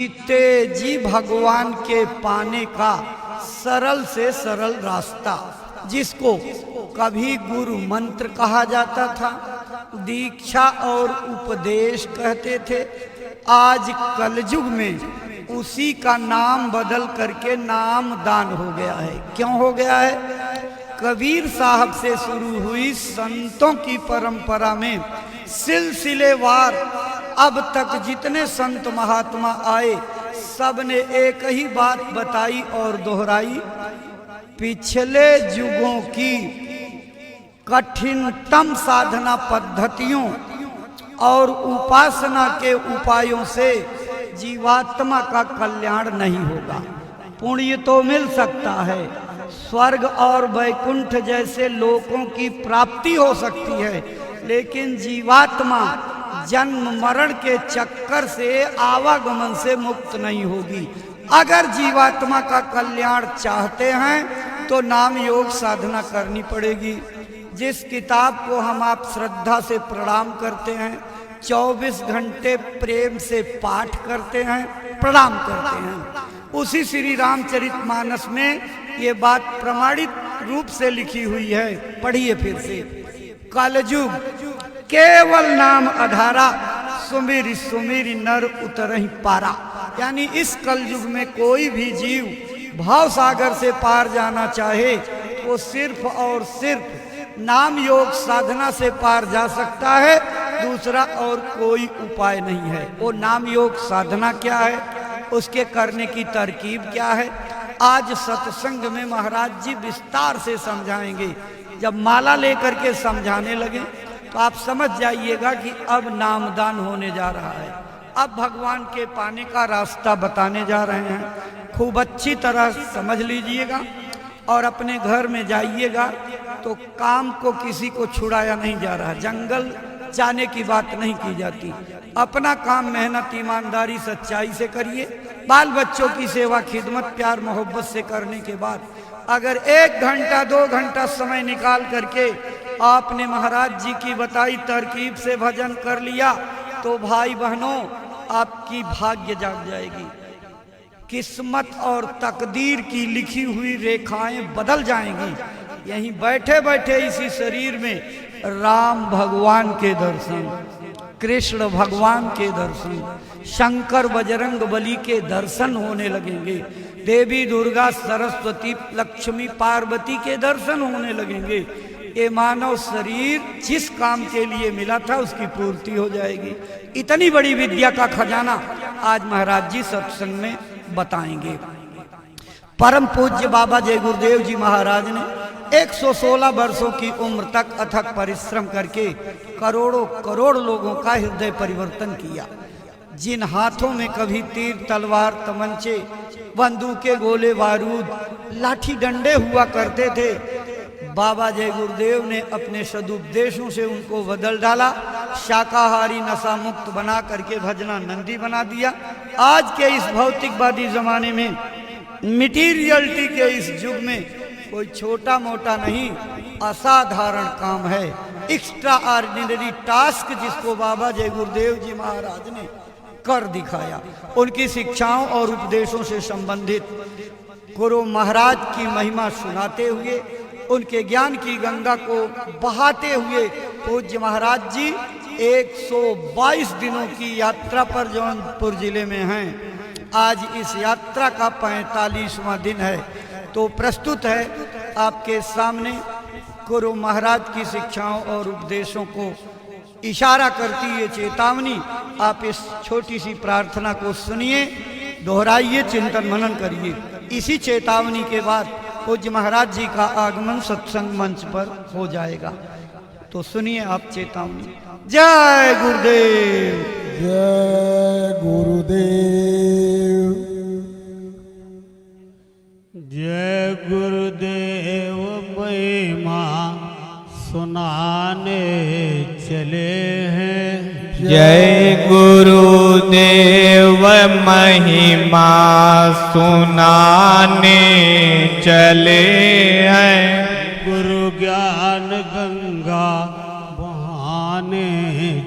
तेजी भगवान के पाने का सरल से सरल रास्ता, जिसको कभी गुरु मंत्र कहा जाता था, दीक्षा और उपदेश कहते थे। आज कलयुग में उसी का नाम बदल करके नाम दान हो गया है। क्यों हो गया है? कबीर साहब से शुरू हुई संतों की परंपरा में सिलसिलेवार अब तक जितने संत महात्मा आए, सबने एक ही बात बताई और दोहराई। पिछले युगों की कठिनतम साधना पद्धतियों और उपासना के उपायों से जीवात्मा का कल्याण नहीं होगा। पुण्य तो मिल सकता है, स्वर्ग और वैकुंठ जैसे लोकों की प्राप्ति हो सकती है, लेकिन जीवात्मा जन्म मरण के चक्कर से, आवागमन से मुक्त नहीं होगी। अगर जीवात्मा का कल्याण चाहते हैं तो नाम योग साधना करनी पड़ेगी। जिस किताब को हम आप श्रद्धा से प्रणाम करते हैं, 24 घंटे प्रेम से पाठ करते हैं, प्रणाम करते हैं, उसी श्री रामचरितमानस में ये बात प्रमाणित रूप से लिखी हुई है। पढ़िए फिर से। कलयुग केवल नाम आधारा, सुमिर सुमिर नर उतरहि पारा। यानी इस कलयुग में कोई भी जीव भाव सागर से पार जाना चाहे वो सिर्फ और सिर्फ नाम योग साधना से पार जा सकता है, दूसरा और कोई उपाय नहीं है। वो नाम योग साधना क्या है, उसके करने की तरकीब क्या है, आज सत्संग में महाराज जी विस्तार से समझाएंगे। जब माला लेकर के समझाने लगे तो आप समझ जाइएगा कि अब नामदान होने जा रहा है। अब भगवान के पाने का रास्ता बताने जा रहे हैं। खूब अच्छी तरह समझ लीजिएगा और अपने घर में जाइएगा तो काम को किसी को छुड़ाया नहीं जा रहा, जंगल जाने की बात नहीं की जाती। अपना काम मेहनत, ईमानदारी, सच्चाई से करिए। बाल बच्चों की सेवा, खिदमत, प्यार मोहब्बत से करने के बाद अगर 1 घंटा 2 घंटा समय निकाल करके आपने महाराज जी की बताई तरकीब से भजन कर लिया तो भाई बहनों आपकी भाग्य जाग जाएगी। किस्मत और तकदीर की लिखी हुई रेखाएं बदल जाएंगी। यहीं बैठे बैठे इसी शरीर में राम भगवान के दर्शन, कृष्ण भगवान के दर्शन, शंकर बजरंग बली के दर्शन होने लगेंगे, देवी दुर्गा सरस्वती लक्ष्मी पार्वती के दर्शन होने लगेंगे। ये मानव शरीर जिस काम के लिए मिला था उसकी पूर्ति हो जाएगी। इतनी बड़ी विद्या का खजाना आज महाराज जी सत्संग में बताएंगे। परम पूज्य बाबा जय गुरुदेव जी महाराज ने 116 वर्षों की उम्र तक अथक परिश्रम करके करोड़ों करोड़ लोगों का हृदय परिवर्तन किया। जिन हाथों में कभी तीर तलवार तमंचे बंदूकें गोले बारूद लाठी डंडे हुआ करते थे, बाबा जय गुरुदेव ने अपने सदुपदेशों से उनको बदल डाला। शाकाहारी नशा मुक्त बना करके भजना नंदी बना दिया। आज के इस भौतिकवादी जमाने में, मटीरियलिटी के इस युग में कोई छोटा मोटा नहीं, असाधारण काम है, एक्स्ट्रा ऑर्डिनरी टास्क जिसको बाबा जय गुरुदेव जी महाराज ने कर दिखाया। उनकी शिक्षाओं और उपदेशों से संबंधित गुरु महाराज की महिमा सुनाते हुए, उनके ज्ञान की गंगा को बहाते हुए पूज्य महाराज जी 122 दिनों की यात्रा पर जौनपुर जिले में हैं। आज इस यात्रा का 45वां दिन है। तो प्रस्तुत है आपके सामने गुरु महाराज की शिक्षाओं और उपदेशों को इशारा करती है चेतावनी। आप इस छोटी सी प्रार्थना को सुनिए, दोहराइए, चिंतन मनन करिए। इसी चेतावनी के बाद पूज्य महाराज जी का आगमन सत्संग मंच पर हो जाएगा। तो सुनिए आप चेतावनी। जय गुरुदेव, जय गुरुदेव, जय गुरुदेव। महिमा सुनाने चले हैं। जय गुरुदेव महिमा सुनाने चले हैं। गुरु ज्ञान गंगा बहाने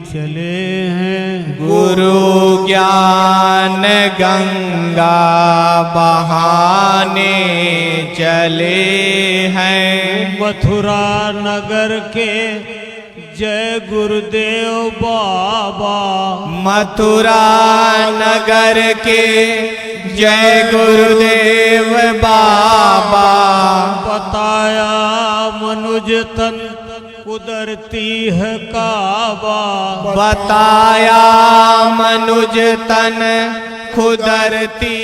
चले हैं। गुरु ज्ञान गंगा बहाने चले हैं। मथुरा नगर के जय गुरुदेव बाबा, मथुरा नगर के जय गुरुदेव बाबा। बताया मनुज तन कुदरती है काबा, बताया मनुज तन खुदरती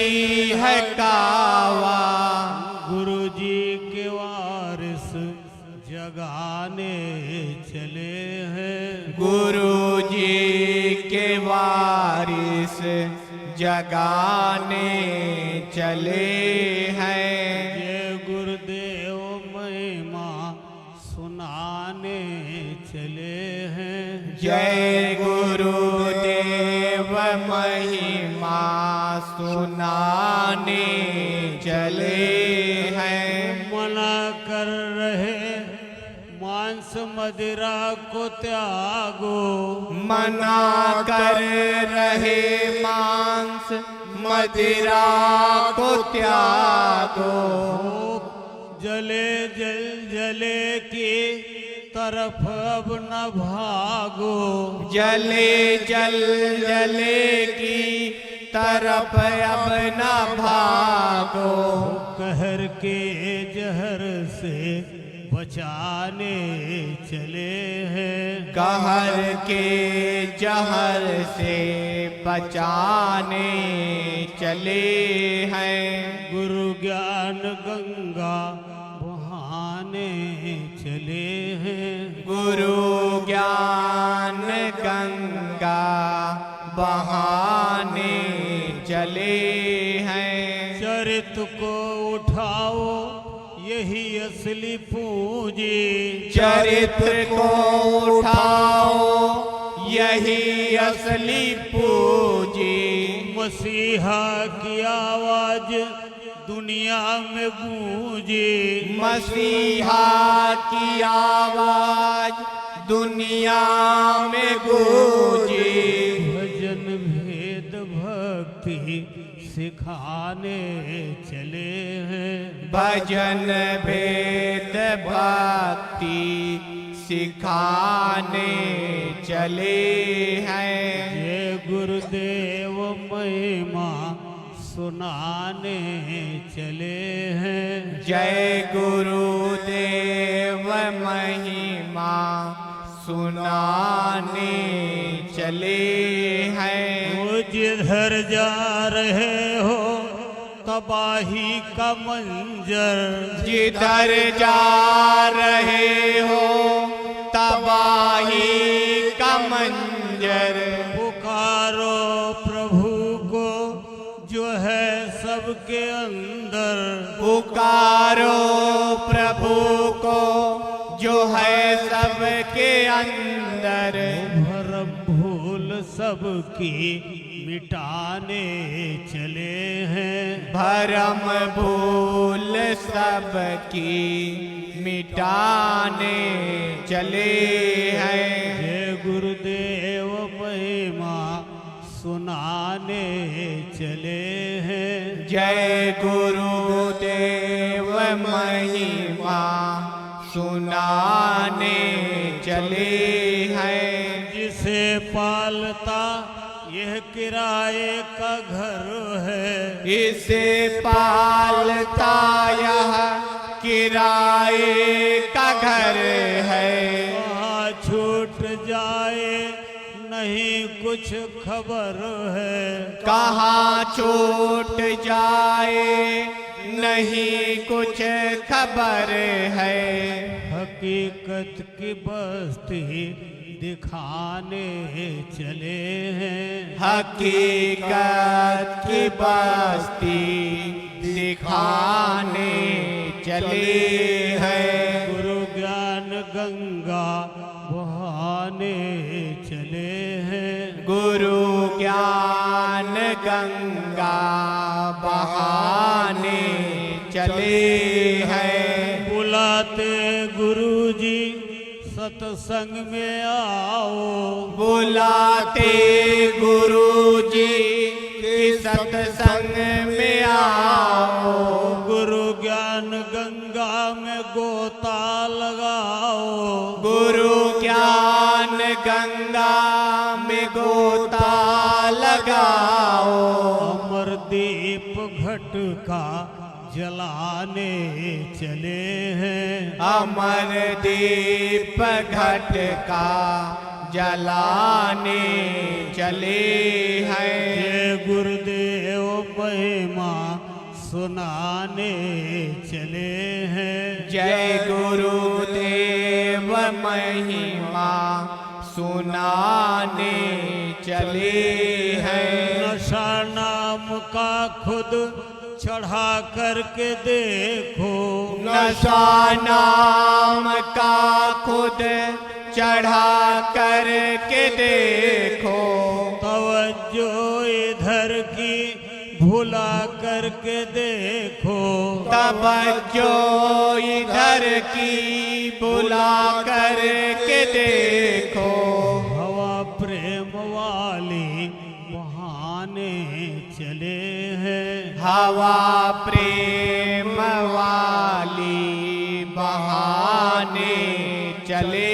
है कावा। गुरु जी के वारिस जगाने चले हैं। गुरु जी के वारिस जगाने चले हैं। जय गुरुदेव महिमा सुनाने चले हैं। जय गुरुदेव महिमा सुनाने चले हैं। मना कर रहे मांस मदिरा को त्यागो, मना कर रहे मांस मदिरा को त्यागो। जले जल जले की तरफ अब न भागो, जले जल जले की तरफ अब न भागो। कहर के जहर से बचाने चले हैं। कहर के जहर से बचाने चले हैं। गुरु ज्ञान गंगा बहाने चले हैं। गुरु ज्ञान गंगा बहाने चले हैं। चरित को उठाओ यही असली पूंजी, चरित्र को उठाओ यही असली पूंजी। मसीहा की आवाज दुनिया में गूंजे, मसीहा की आवाज दुनिया में गूंजे। भजन भेद भक्ति सिखाने चले हैं। भजन भेद भक्ति सिखाने चले हैं। जय गुरुदेव महिमा सुनाने चले हैं। जय गुरुदेव महिमा सुनाने चले हैं। वो जिधर जा रहे हो तबाही का मंजर, जिधर जा रहे हो तबाही का मंजर। पुकारो प्रभु को जो है सबके अंदर, पुकारो प्रभु को जो है सबके अंदर। भरम भूल सबकी मिटाने चले हैं। भरम भूल सबकी मिटाने चले हैं। जय गुरुदेव महिमा सुनाने चले हैं। जय गुरुदेव महिमा सुनाने चले हैं। जिसे पालता यह किराए का घर है, इसे पालता यह किराए का घर है। वहाँ छूट जाए नहीं कुछ खबर है, कहाँ छूट जाए नहीं कुछ खबर है। हकीकत की बस्ती दिखाने चले हैं। हकीकत की बस्ती दिखाने चले हैं। गुरु ज्ञान गंगा बहाने चले हैं। गुरु ज्ञान गंगा बहाने चले हैं। बुलाते गुरु जी सत्संग में आओ, बुलाते गुरु जी के कि सत्संग में आओ, गुरु ज्ञान गंगा में गोता लगाओ, गुरु ज्ञान गंगा में गोता लगाओ, अमर दीप घट का जलाने चले हैं, अमर दीप घट का जलाने चले हैं, जय गुरुदेव महिमा सुनाने चले हैं, जय गुरुदेव महिमा सुनाने चले हैं, नशा नाम का खुद चढ़ा करके देखो, नशा नाम का खुद चढ़ा करके देखो, तवज्जो इधर की भुला करके देखो, तवज्जो इधर की बुला करके देखो, हवा प्रेम वाली बहाने चले हैं, हवा प्रेम वाली बहाने चले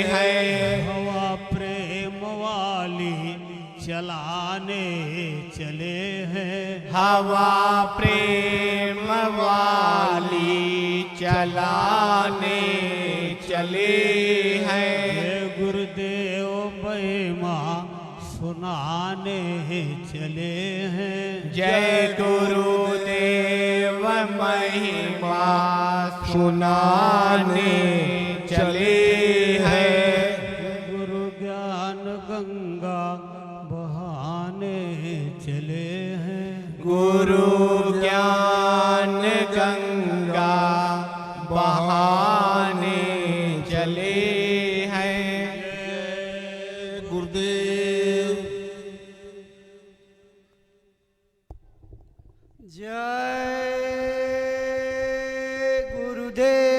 हैं, हवा प्रेम वाली चलाने चले हैं, हवा प्रेम वाली चलाने चले हैं, जय गुरुदेव महिमा सुनाने चले हैं, जय गुरुदेव महिमा सुनाने चले हैं, गुरु ज्ञान गंगा बहाने चले हैं, गुरु ज्ञान गंगा बहाने चले हैं, गुरुदेव जय गुरुदेव।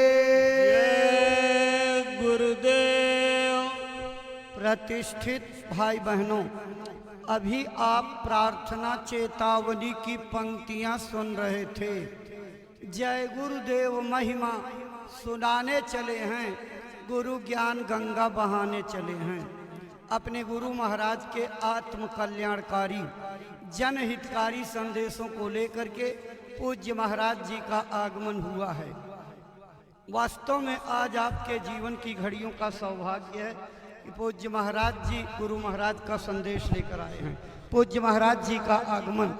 जय गुरुदेव। प्रतिष्ठित भाई बहनों, अभी आप प्रार्थना चेतावनी की पंक्तियां सुन रहे थे। जय गुरुदेव महिमा सुनाने चले हैं, गुरु ज्ञान गंगा बहाने चले हैं। अपने गुरु महाराज के आत्म कल्याणकारी जनहितकारी संदेशों को लेकर के पूज्य महाराज जी का आगमन हुआ है। वास्तव में आज आपके जीवन की घड़ियों का सौभाग्य है कि पूज्य महाराज जी गुरु महाराज का संदेश लेकर आए हैं। पूज्य महाराज जी का आगमन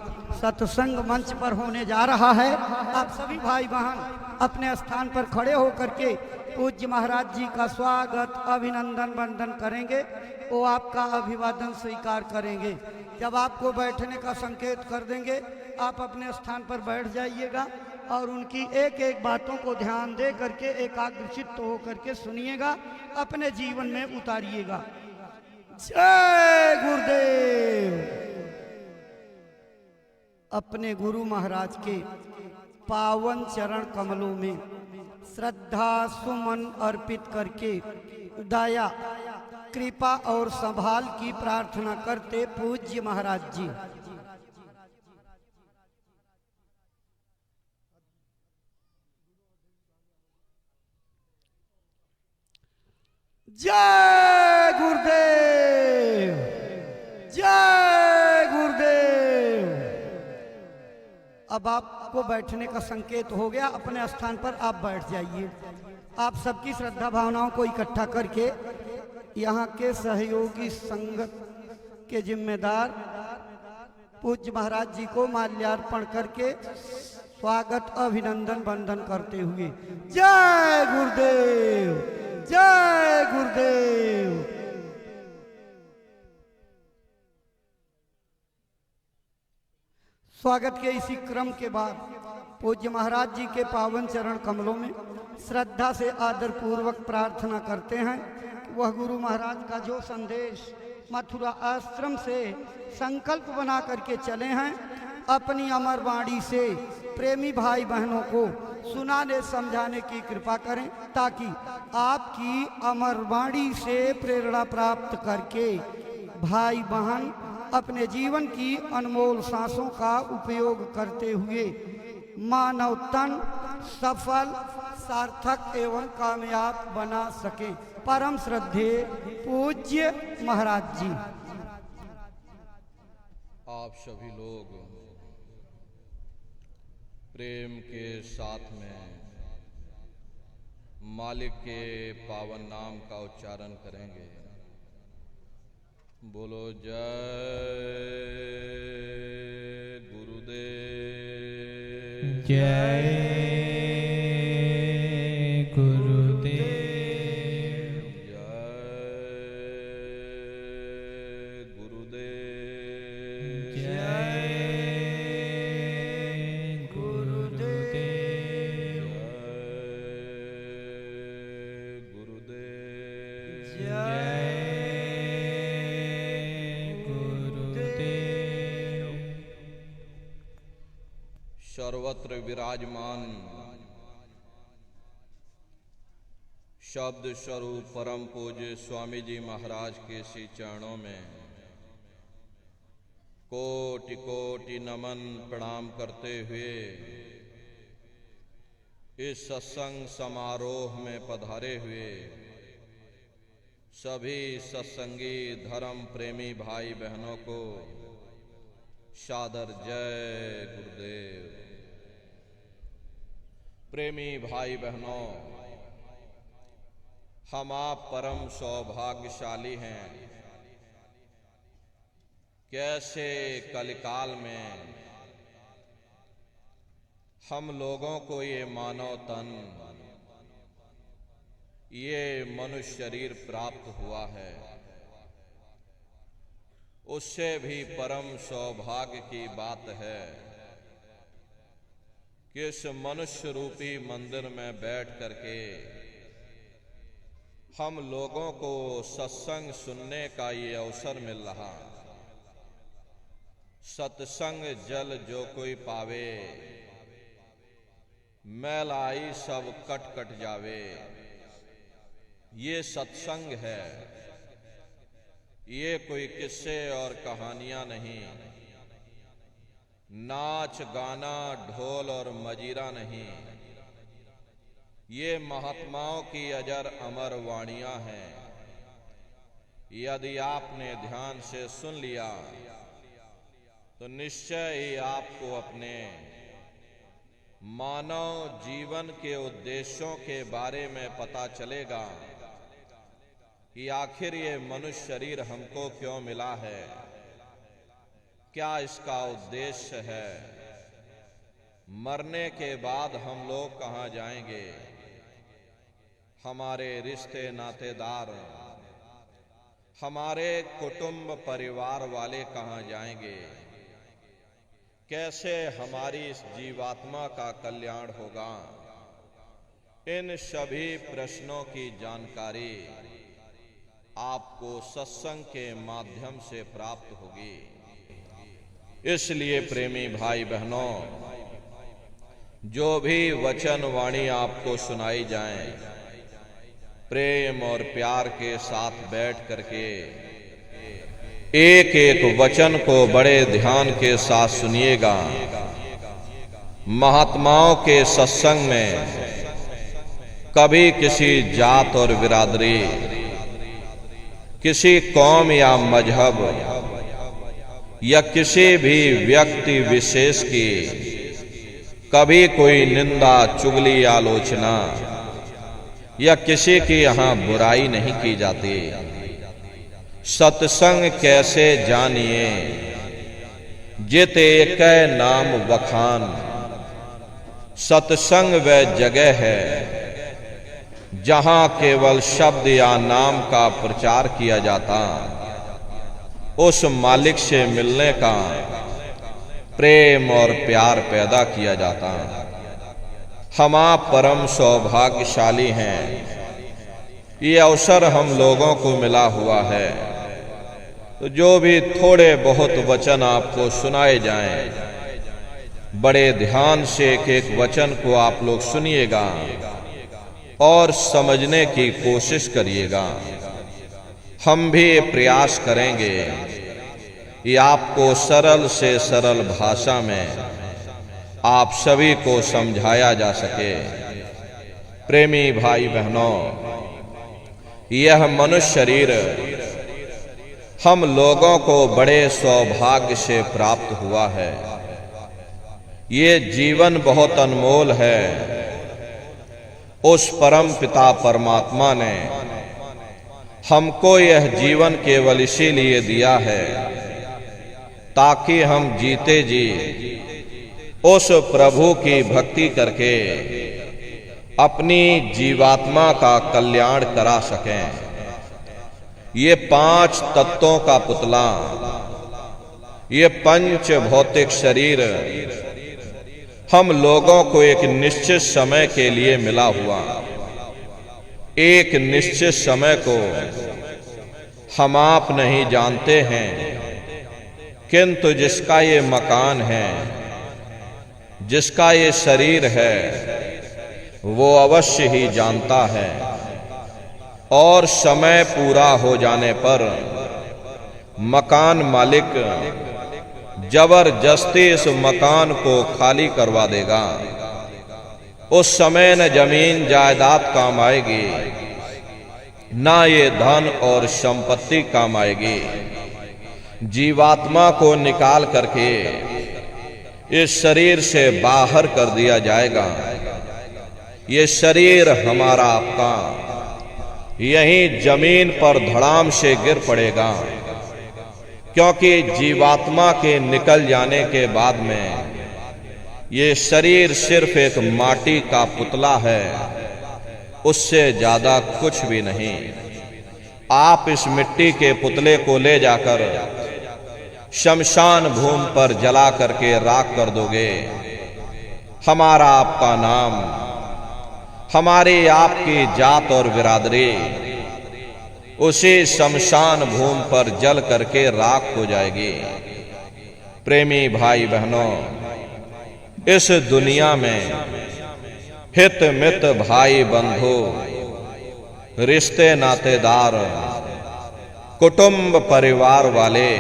सत्संग मंच पर होने जा रहा है। आप सभी भाई बहन अपने स्थान पर खड़े होकर के पूज्य महाराज जी का स्वागत अभिनंदन वंदन करेंगे। वो आपका अभिवादन स्वीकार करेंगे। जब आपको बैठने का संकेत कर देंगे, आप अपने स्थान पर बैठ जाइएगा और उनकी एक एक बातों को ध्यान दे करके एकाग्रचित्त हो करके सुनिएगा, अपने जीवन में उतारिएगा। जय गुरुदेव। अपने गुरु महाराज के पावन चरण कमलों में श्रद्धा सुमन अर्पित करके दया कृपा और संभाल की प्रार्थना करते पूज्य महाराज जी। जय गुरुदेव। जय गुरुदेव। अब आपको बैठने का संकेत हो गया, अपने स्थान पर आप बैठ जाइए। आप सबकी श्रद्धा भावनाओं को इकट्ठा करके यहाँ के सहयोगी संगत के जिम्मेदार पूज्य महाराज जी को माल्यार्पण करके स्वागत अभिनंदन वंदन करते हुए जय गुरुदेव। जय गुरुदेव। स्वागत के इसी क्रम के बाद पूज्य महाराज जी के पावन चरण कमलों में श्रद्धा से आदर पूर्वक प्रार्थना करते हैं कि वह गुरु महाराज का जो संदेश मथुरा आश्रम से संकल्प बना करके चले हैं, अपनी अमर वाणी से प्रेमी भाई बहनों को सुनाने समझाने की कृपा करें, ताकि आपकी अमर वाणी से प्रेरणा प्राप्त करके भाई बहन अपने जीवन की अनमोल सांसों का उपयोग करते हुए मानव तन सफल सार्थक एवं कामयाब बना सके। परम श्रद्धेय पूज्य महाराज जी। आप सभी लोग प्रेम के साथ में मालिक के पावन नाम का उच्चारण करेंगे। बोलो जय गुरुदेव। जय गुरुदेव। जय गुरुदेव। जय गुरुदेव। जय गुरुदेव। जय गुरुदेव। सर्वत्र विराजमान शब्द स्वरूप परम पूज्य स्वामी जी महाराज के श्री चरणों में कोटि कोटि नमन प्रणाम करते हुए इस सत्संग समारोह में पधारे हुए सभी सत्संगी धर्म प्रेमी भाई बहनों को सादर जय गुरुदेव। प्रेमी भाई बहनों, हम आप परम सौभाग्यशाली हैं। कैसे कलिकाल में हम लोगों को ये मानव तन, ये मनुष्य शरीर प्राप्त हुआ है। उससे भी परम सौभाग्य की बात है कि इस मनुष्य रूपी मंदिर में बैठ करके हम लोगों को सत्संग सुनने का ये अवसर मिल रहा। सत्संग जल जो कोई पावे, मैलाई सब कट कट जावे। ये सत्संग है, ये कोई किस्से और कहानियां नहीं, नाच गाना ढोल और मजीरा नहीं। ये महात्माओं की अजर अमर वाणियां हैं। यदि आपने ध्यान से सुन लिया तो निश्चय ही आपको अपने मानव जीवन के उद्देश्यों के बारे में पता चलेगा कि आखिर ये मनुष्य शरीर हमको क्यों मिला है, क्या इसका उद्देश्य है, मरने के बाद हम लोग कहाँ जाएंगे, हमारे रिश्ते नातेदार, हमारे कुटुंब परिवार वाले कहाँ जाएंगे, कैसे हमारी इस जीवात्मा का कल्याण होगा। इन सभी प्रश्नों की जानकारी आपको सत्संग के माध्यम से प्राप्त होगी। इसलिए प्रेमी भाई बहनों, जो भी वचन वाणी आपको सुनाई जाए, प्रेम और प्यार के साथ बैठ करके एक एक वचन को बड़े ध्यान के साथ सुनिएगा। महात्माओं के सत्संग में कभी किसी जात और बिरादरी, किसी कौम या मजहब या किसी भी व्यक्ति विशेष की कभी कोई निंदा, चुगली, आलोचना या किसी की यहाँ बुराई नहीं की जाती। सत्संग कैसे जानिए, जित एक नाम वखान। सत्संग वह जगह है जहां केवल शब्द या नाम का प्रचार किया जाता, उस मालिक से मिलने का प्रेम और प्यार पैदा किया जाता। हम आप परम सौभाग्यशाली हैं, ये अवसर हम लोगों को मिला हुआ है। तो जो भी थोड़े बहुत वचन आपको सुनाए जाएं, बड़े ध्यान से एक एक वचन को आप लोग सुनिएगा और समझने की कोशिश करिएगा। हम भी प्रयास करेंगे ये आपको सरल से सरल भाषा में आप सभी को समझाया जा सके। प्रेमी भाई बहनों, यह मनुष्य शरीर हम लोगों को बड़े सौभाग्य से प्राप्त हुआ है। ये जीवन बहुत अनमोल है। उस परम पिता परमात्मा ने हमको यह जीवन केवल इसीलिए दिया है ताकि हम जीते जी उस प्रभु की भक्ति करके अपनी जीवात्मा का कल्याण करा सकें। ये 5 तत्वों का पुतला, ये पंच भौतिक शरीर हम लोगों को एक निश्चित समय के लिए मिला हुआ, एक निश्चित समय को हम आप नहीं जानते हैं, किंतु जिसका ये मकान है, जिसका ये शरीर है, वो अवश्य ही जानता है। और समय पूरा हो जाने पर मकान मालिक जबरदस्ती इस मकान को खाली करवा देगा। उस समय न जमीन जायदाद काम आएगी, ना ये धन और संपत्ति काम आएगी। जीवात्मा को निकाल करके इस शरीर से बाहर कर दिया जाएगा। ये शरीर हमारा आपका यहीं जमीन पर धड़ाम से गिर पड़ेगा, क्योंकि जीवात्मा के निकल जाने के बाद में ये शरीर सिर्फ एक माटी का पुतला है, उससे ज्यादा कुछ भी नहीं। आप इस मिट्टी के पुतले को ले जाकर शमशान भूमि पर जला करके राख कर दोगे। हमारा आपका नाम, हमारी आपकी जात और बिरादरी उसी शमशान भूमि पर जल करके राख हो जाएगी। प्रेमी भाई बहनों, इस दुनिया में हित मित भाई बंधु, रिश्ते नातेदार, कुटुंब परिवार वाले,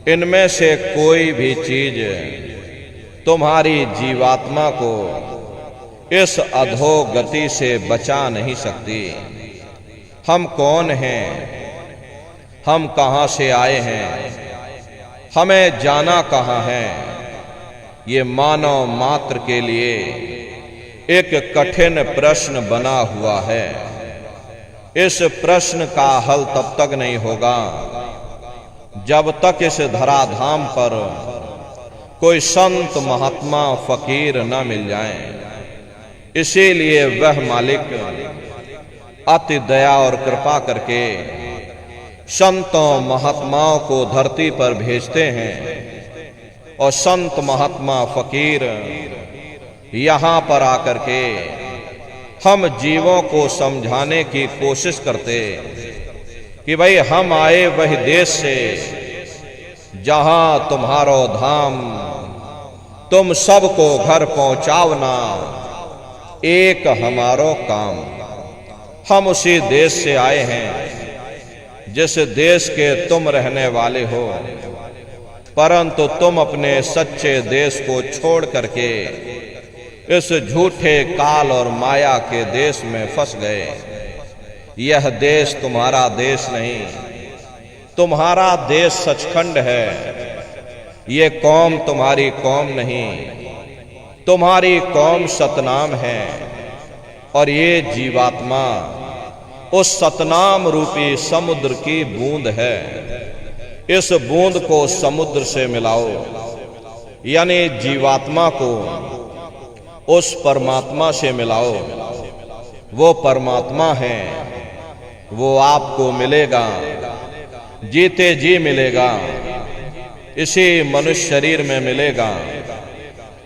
इनमें से कोई भी चीज तुम्हारी जीवात्मा को इस अधोगति से बचा नहीं सकती। हम कौन हैं, हम कहां से आए हैं, हमें जाना कहां है, ये मानव मात्र के लिए एक कठिन प्रश्न बना हुआ है। इस प्रश्न का हल तब तक नहीं होगा जब तक इस धराधाम पर कोई संत महात्मा फकीर न मिल जाएं। इसीलिए वह मालिक अति दया और कृपा करके संतों महात्माओं को धरती पर भेजते हैं, और संत महात्मा फकीर यहां पर आकर के हम जीवों को समझाने की कोशिश करते कि भाई हम आए वही देश से जहां तुम्हारो धाम, तुम सबको घर पहुंचावना एक हमारो काम। हम उसी देश से आए हैं जिस देश के तुम रहने वाले हो, परंतु तुम अपने सच्चे देश को छोड़ करके इस झूठे काल और माया के देश में फंस गए। यह देश तुम्हारा देश नहीं, तुम्हारा देश सचखंड है। ये कौम तुम्हारी कौम नहीं, तुम्हारी कौम सतनाम है, और ये जीवात्मा उस सतनाम रूपी समुद्र की बूंद है। इस बूंद को समुद्र से मिलाओ, यानी जीवात्मा को उस परमात्मा से मिलाओ। वो परमात्मा है, वो आपको मिलेगा, जीते जी मिलेगा, इसी मनुष्य शरीर में मिलेगा।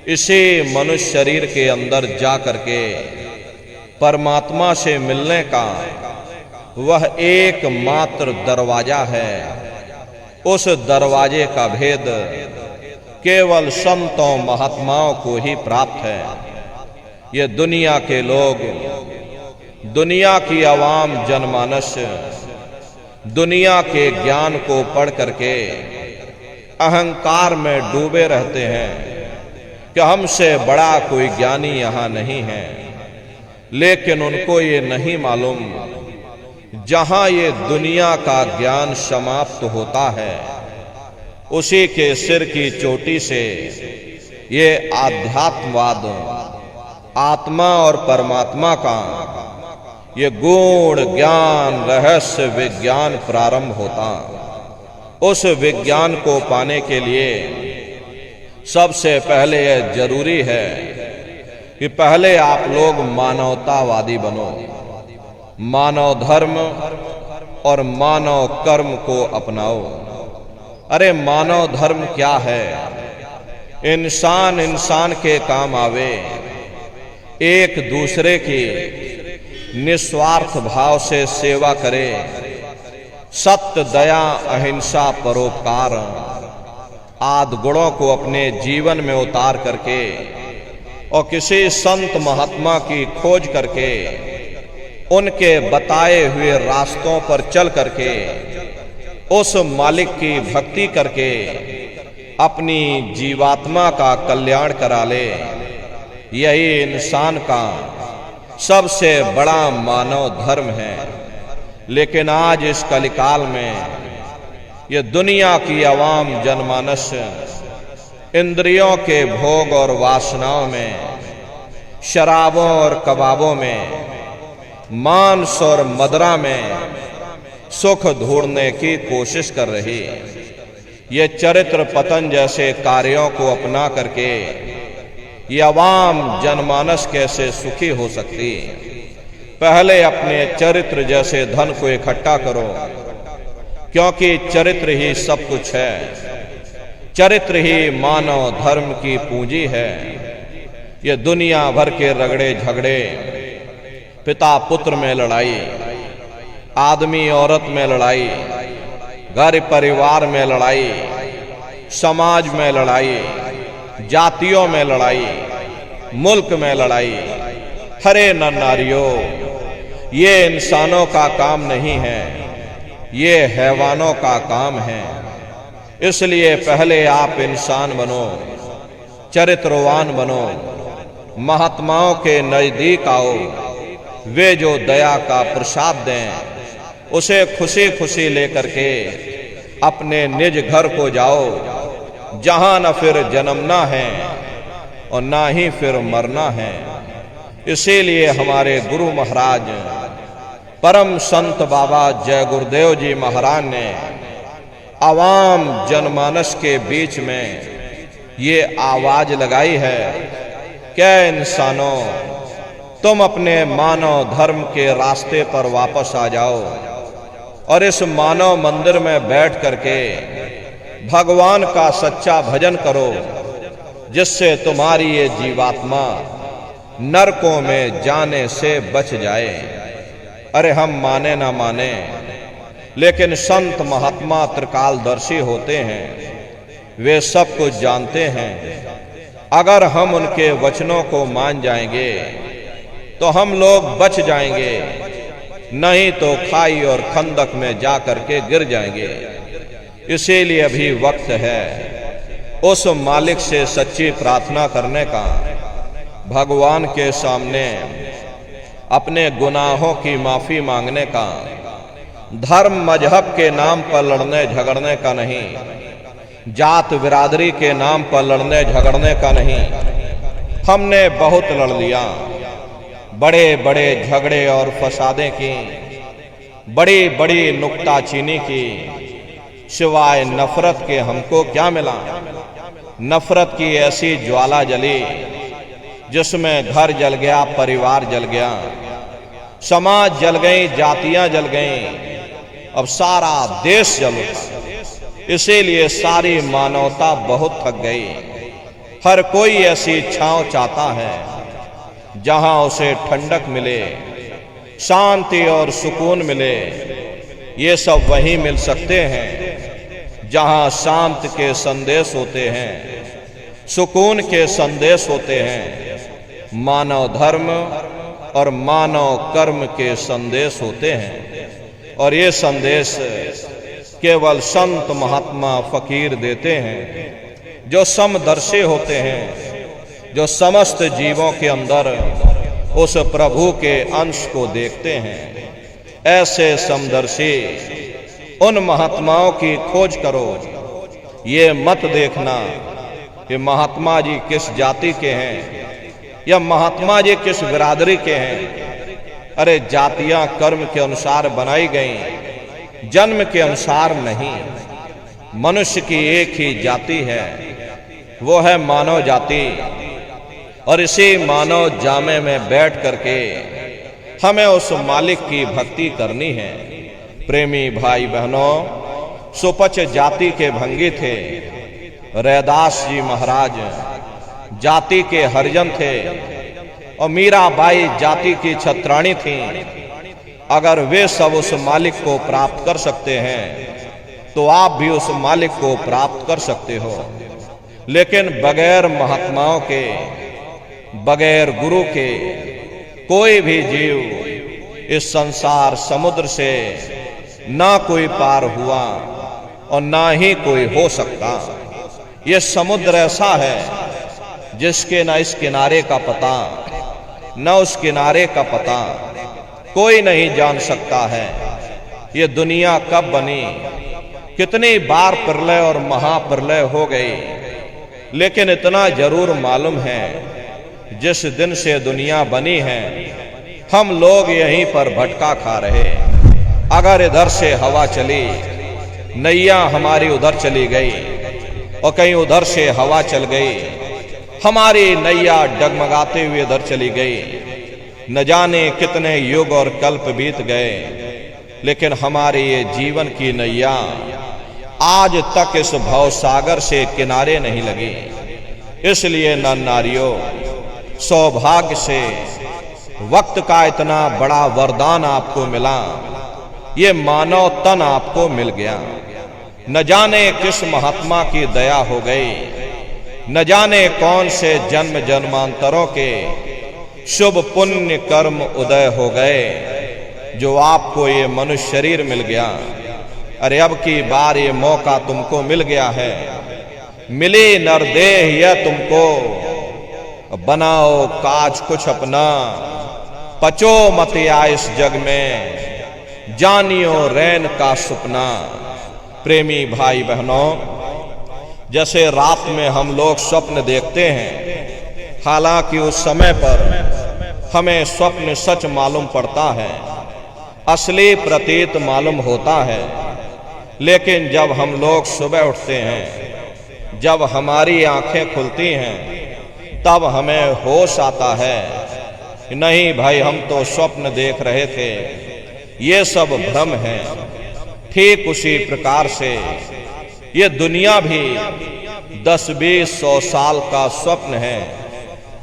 इसी मनुष्य शरीर के अंदर जा करके परमात्मा से मिलने का वह एकमात्र दरवाजा है। उस दरवाजे का भेद केवल संतों महात्माओं को ही प्राप्त है। ये दुनिया के लोग, दुनिया की आवाम जनमानस दुनिया के ज्ञान को पढ़ करके अहंकार में डूबे रहते हैं कि हमसे बड़ा कोई ज्ञानी यहां नहीं है। लेकिन उनको ये नहीं मालूम, जहां ये दुनिया का ज्ञान समाप्त होता है, उसी के सिर की चोटी से ये आध्यात्मवाद, आत्मा और परमात्मा का ये गूढ़ ज्ञान, रहस्य विज्ञान प्रारंभ होता। उस विज्ञान को पाने के लिए सबसे पहले यह जरूरी है कि पहले आप लोग मानवतावादी बनो, मानव धर्म और मानव कर्म को अपनाओ। अरे मानव धर्म क्या है? इंसान इंसान के काम आवे, एक दूसरे की निस्वार्थ भाव से सेवा करे, सत्य, दया, अहिंसा, परोपकार आदि गुणों को अपने जीवन में उतार करके और किसी संत महात्मा की खोज करके उनके बताए हुए रास्तों पर चल करके उस मालिक की भक्ति करके अपनी जीवात्मा का कल्याण करा ले, यही इंसान का सबसे बड़ा मानव धर्म है। लेकिन आज इस कलिकाल में ये दुनिया की आवाम जनमानस इंद्रियों के भोग और वासनाओं में, शराबों और कबाबों में, मांस और मदिरा में सुख ढूंढने की कोशिश कर रही। ये चरित्र पतन जैसे कार्यों को अपना करके ये आवाम जनमानस कैसे सुखी हो सकती? पहले अपने चरित्र जैसे धन को इकट्ठा करो, क्योंकि चरित्र ही सब कुछ है। चरित्र ही मानव धर्म की पूंजी है। ये दुनिया भर के रगड़े झगड़े, पिता पुत्र में लड़ाई, आदमी औरत में लड़ाई, घर परिवार में लड़ाई, समाज में लड़ाई, जातियों में लड़ाई, मुल्क में लड़ाई। हरे नर नारियों, ये इंसानों का काम नहीं है, ये हैवानों का काम है। इसलिए पहले आप इंसान बनो, चरित्रवान बनो, महात्माओं के नजदीक आओ। वे जो दया का प्रसाद दें, उसे खुशी खुशी लेकर के अपने निज घर को जाओ, जहां न फिर जन्मना है और ना ही फिर मरना है। इसीलिए हमारे गुरु महाराज परम संत बाबा जय गुरुदेव जी महाराज ने आवाम जनमानस के बीच में ये आवाज लगाई है, क्या इंसानों, तुम अपने मानव धर्म के रास्ते पर वापस आ जाओ और इस मानव मंदिर में बैठ करके भगवान का सच्चा भजन करो, जिससे तुम्हारी ये जीवात्मा नरकों में जाने से बच जाए। अरे हम माने ना माने, लेकिन संत महात्मा त्रिकालदर्शी होते हैं, वे सब कुछ जानते हैं। अगर हम उनके वचनों को मान जाएंगे तो हम लोग बच जाएंगे, नहीं तो खाई और खंदक में जा करके गिर जाएंगे। इसीलिए अभी वक्त है उस मालिक से सच्ची प्रार्थना करने का, भगवान के सामने अपने गुनाहों की माफी मांगने का, धर्म मजहब के नाम पर लड़ने झगड़ने का नहीं, जात बिरादरी के नाम पर लड़ने झगड़ने का नहीं। हमने बहुत लड़ लिया, बड़े बड़े झगड़े और फसादें की, बड़ी बड़ी नुक्ताचीनी की, सिवाय नफरत के हमको क्या मिला? नफरत की ऐसी ज्वाला जली जिसमें घर जल गया, परिवार जल गया, समाज जल गई, जातियां जल गईं, अब सारा देश जल उठा। इसीलिए सारी मानवता बहुत थक गई। हर कोई ऐसी छांव चाहता है जहां उसे ठंडक मिले, शांति और सुकून मिले। ये सब वहीं मिल सकते हैं जहां शांति के संदेश होते हैं, सुकून के संदेश होते हैं, मानव धर्म और मानव कर्म के संदेश होते हैं। और ये संदेश केवल संत महात्मा फकीर देते हैं, जो समदर्शी होते हैं, जो समस्त जीवों के अंदर उस प्रभु के अंश को देखते हैं। ऐसे समदर्शी उन महात्माओं की खोज करो। ये मत देखना कि महात्मा जी किस जाति के हैं या महात्मा जी किस बिरादरी के हैं। अरे जातियां कर्म के अनुसार बनाई गई, जन्म के अनुसार नहीं। मनुष्य की एक ही जाति है, वो है मानव जाति। और इसी मानव जामे में बैठ करके हमें उस मालिक की भक्ति करनी है। प्रेमी भाई बहनों, सुपच जाति के भंगी थे। रैदास जी महाराज जाति के हरिजन थे और मीराबाई जाति की छत्राणी थी। अगर वे सब उस मालिक को प्राप्त कर सकते हैं तो आप भी उस मालिक को प्राप्त कर सकते हो। लेकिन बगैर महात्माओं के, बगैर गुरु के कोई भी जीव इस संसार समुद्र से ना कोई पार हुआ और ना ही कोई हो सकता। ये समुद्र ऐसा है जिसके ना इस किनारे का पता न उस किनारे का पता, कोई नहीं जान सकता है। ये दुनिया कब बनी, कितनी बार प्रलय और महाप्रलय हो गई, लेकिन इतना जरूर मालूम है जिस दिन से दुनिया बनी है हम लोग यहीं पर भटका खा रहे। अगर इधर से हवा चली, नैया हमारी उधर चली गई और कहीं उधर से हवा चल गई, हमारी नैया डगमगाते हुए इधर चली गई। न जाने कितने युग और कल्प बीत गए, लेकिन हमारे ये जीवन की नैया आज तक इस भवसागर से किनारे नहीं लगी। इसलिए नर नारियों, सौभाग्य से वक्त का इतना बड़ा वरदान आपको मिला, ये मानव तन आपको मिल गया। न जाने किस महात्मा की दया हो गई, न जाने कौन से जन्म जन्मांतरों के शुभ पुण्य कर्म उदय हो गए जो आपको ये मनुष्य शरीर मिल गया। अरे अब की बार ये मौका तुमको मिल गया है, मिली नरदेह यह तुमको, बनाओ काज कुछ अपना, पचो मत या इस जग में, जानियो रैन का सपना। प्रेमी भाई बहनों, जैसे रात में हम लोग स्वप्न देखते हैं, हालांकि उस समय पर हमें स्वप्न सच मालूम पड़ता है, असली प्रतीत मालूम होता है। लेकिन जब हम लोग सुबह उठते हैं, जब हमारी आंखें खुलती हैं, तब हमें होश आता है, नहीं भाई हम तो स्वप्न देख रहे थे, ये सब भ्रम है। ठीक उसी प्रकार से ये दुनिया भी 10-20-100 साल का स्वप्न है।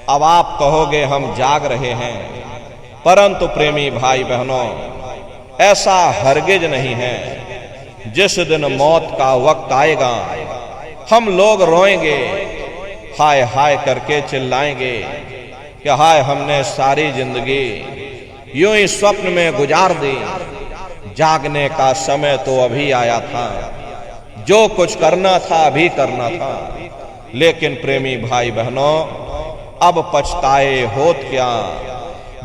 अब आप कहोगे हम जाग रहे हैं, परंतु प्रेमी भाई बहनों, ऐसा हरगिज नहीं है। जिस दिन मौत का वक्त आएगा, हम लोग रोएंगे, हाय हाय करके चिल्लाएंगे कि हाय हमने सारी जिंदगी यूं ही स्वप्न में गुजार दी, जागने का समय तो अभी आया था, जो कुछ करना था अभी करना था। लेकिन प्रेमी भाई बहनों, अब पछताए होत क्या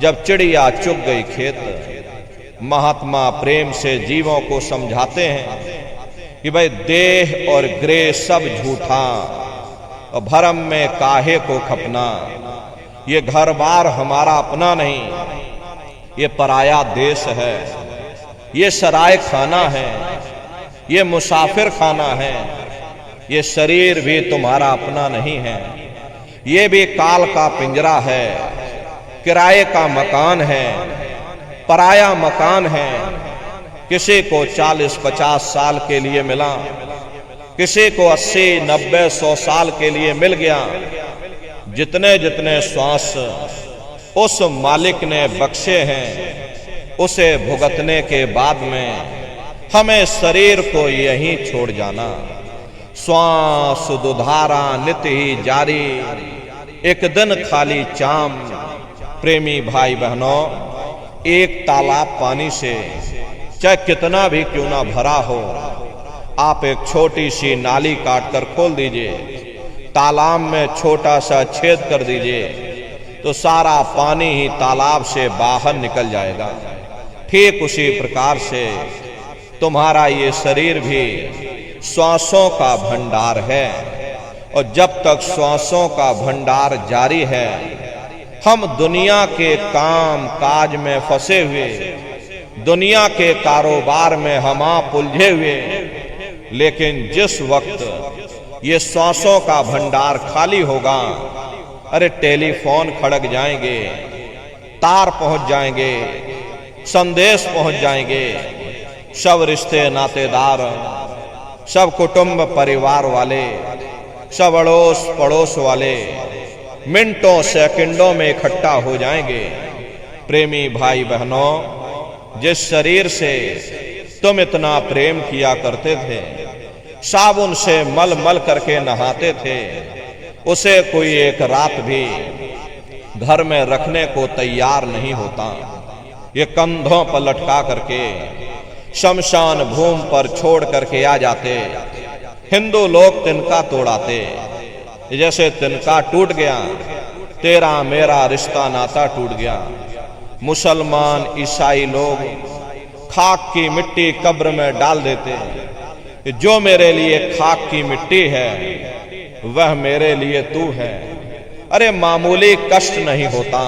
जब चिड़िया चुग गई खेत। महात्मा प्रेम से जीवों को समझाते हैं कि भाई देह और ग्रह सब झूठा, और भरम में काहे को खपना। ये घर बार हमारा अपना नहीं, ये पराया देश है, ये सराय खाना है, ये मुसाफिर खाना है। ये शरीर भी तुम्हारा अपना नहीं है, ये भी काल का पिंजरा है, किराए का मकान है, पराया मकान है। किसी को 40-50 साल के लिए मिला, किसी को 80-90-100 साल के लिए मिल गया। जितने जितने श्वास उस मालिक ने बख्शे हैं, उसे भुगतने के बाद में हमें शरीर को यहीं छोड़ जाना। श्वास दुधारा नित्य ही जारी, एक दिन खाली चाम। प्रेमी भाई बहनों, एक तालाब पानी से चाहे कितना भी क्यों ना भरा हो, आप एक छोटी सी नाली काटकर खोल दीजिए, तालाब में छोटा सा छेद कर दीजिए, तो सारा पानी ही तालाब से बाहर निकल जाएगा। ठीक उसी प्रकार से तुम्हारा ये शरीर भी श्वासों का भंडार है, और जब तक श्वासों का भंडार जारी है, हम दुनिया के काम काज में फंसे हुए, दुनिया के कारोबार में हम आप उलझे हुए, लेकिन जिस वक्त ये श्वासों का भंडार खाली होगा, अरे टेलीफोन खड़क जाएंगे, तार पहुंच जाएंगे, संदेश पहुंच जाएंगे, सब रिश्ते नातेदार, सब कुटुंब परिवार वाले, सब अड़ोस पड़ोस वाले मिनटों सेकंडों में इकट्ठा हो जाएंगे। प्रेमी भाई बहनों, जिस शरीर से तुम इतना प्रेम किया करते थे, साबुन से मल मल करके नहाते थे, उसे कोई एक रात भी घर में रखने को तैयार नहीं होता। ये कंधों पर लटका करके शमशान भूमि पर छोड़ करके आ जाते। हिंदू लोग तिनका तोड़ाते, जैसे तिनका टूट गया, तेरा मेरा रिश्ता नाता टूट गया। मुसलमान ईसाई लोग खाक की मिट्टी कब्र में डाल देते, जो मेरे लिए खाक की मिट्टी है वह मेरे लिए तू है। अरे मामूली कष्ट नहीं होता,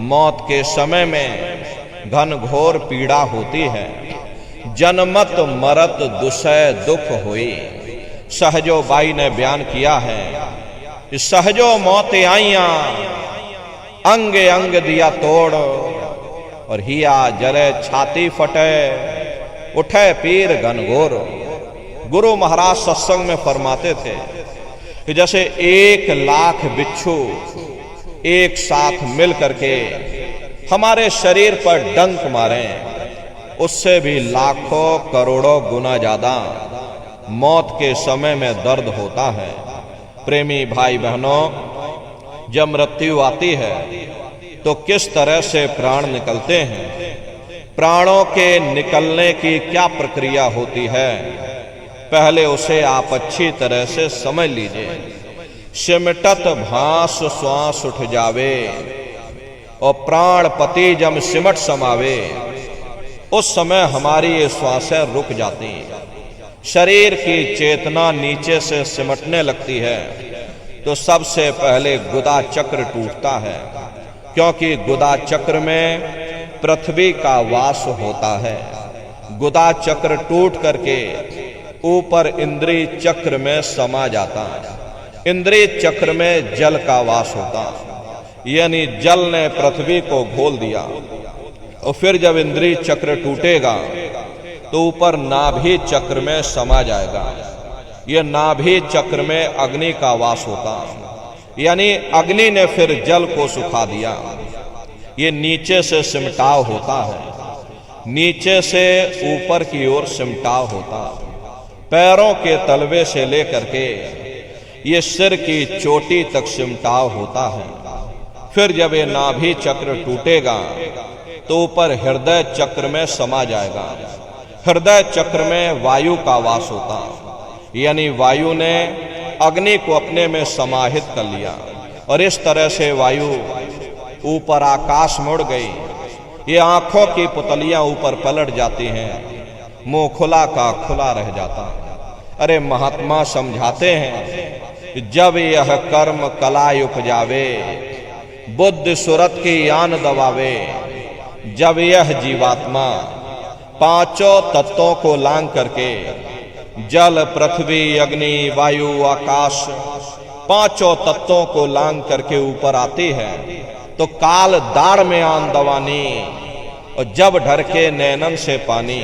मौत के समय में घन घोर पीड़ा होती है। जनमत मरत दुसह दुख हुई, सहजो बाई ने बयान किया है। सहजो मौत आईया, अंग अंग दिया तोड़, और हिया जरे छाती फटे, उठे पीर घनघोर। गुरु महाराज सत्संग में फरमाते थे कि जैसे 1,00,000 बिच्छू एक साथ मिल करके हमारे शरीर पर डंक मारे, उससे भी लाखों करोड़ों गुना ज्यादा मौत के समय में दर्द होता है। प्रेमी भाई बहनों, जब मृत्यु आती है तो किस तरह से प्राण निकलते हैं, प्राणों के निकलने की क्या प्रक्रिया होती है, पहले उसे आप अच्छी तरह से समझ लीजिए। सिमटत भास श्वास उठ जावे, और प्राणपति जब सिमट समावे, उस समय हमारी ये श्वासें रुक जाती हैं, शरीर की चेतना नीचे से सिमटने लगती है। तो सबसे पहले गुदा चक्र टूटता है, क्योंकि गुदा चक्र में पृथ्वी का वास होता है। गुदा चक्र टूट करके ऊपर इंद्रिय चक्र में समा जाता है। इंद्रिय चक्र में जल का वास होता है, यानी जल ने पृथ्वी को घोल दिया। और फिर जब इंद्रिय चक्र टूटेगा तो ऊपर नाभि चक्र में समा जाएगा। यह नाभि चक्र में अग्नि का वास होता, यानी अग्नि ने फिर जल को सुखा दिया। ये नीचे से सिमटाव होता है, नीचे से ऊपर की ओर सिमटाव होता, पैरों के तलवे से लेकर के ये सिर की चोटी तक सिमटाव होता है। फिर जब ये नाभि चक्र टूटेगा तो ऊपर हृदय चक्र में समा जाएगा। हृदय चक्र में वायु का वास होता, यानी वायु ने अग्नि को अपने में समाहित कर लिया, और इस तरह से वायु ऊपर आकाश मुड़ गई। ये आंखों की पुतलियां ऊपर पलट जाती हैं, मुंह खुला का खुला रह जाता। अरे महात्मा समझाते हैं, जब यह कर्म कला उपजावे, बुद्धि सुरत की यान दबावे, जब यह जीवात्मा पांचों तत्वों को लांग करके जल पृथ्वी अग्नि वायु आकाश पांचों तत्वों को लांग करके ऊपर आती है, तो काल दाढ़ में आन दवानी, और जब ढरके नैनन से पानी।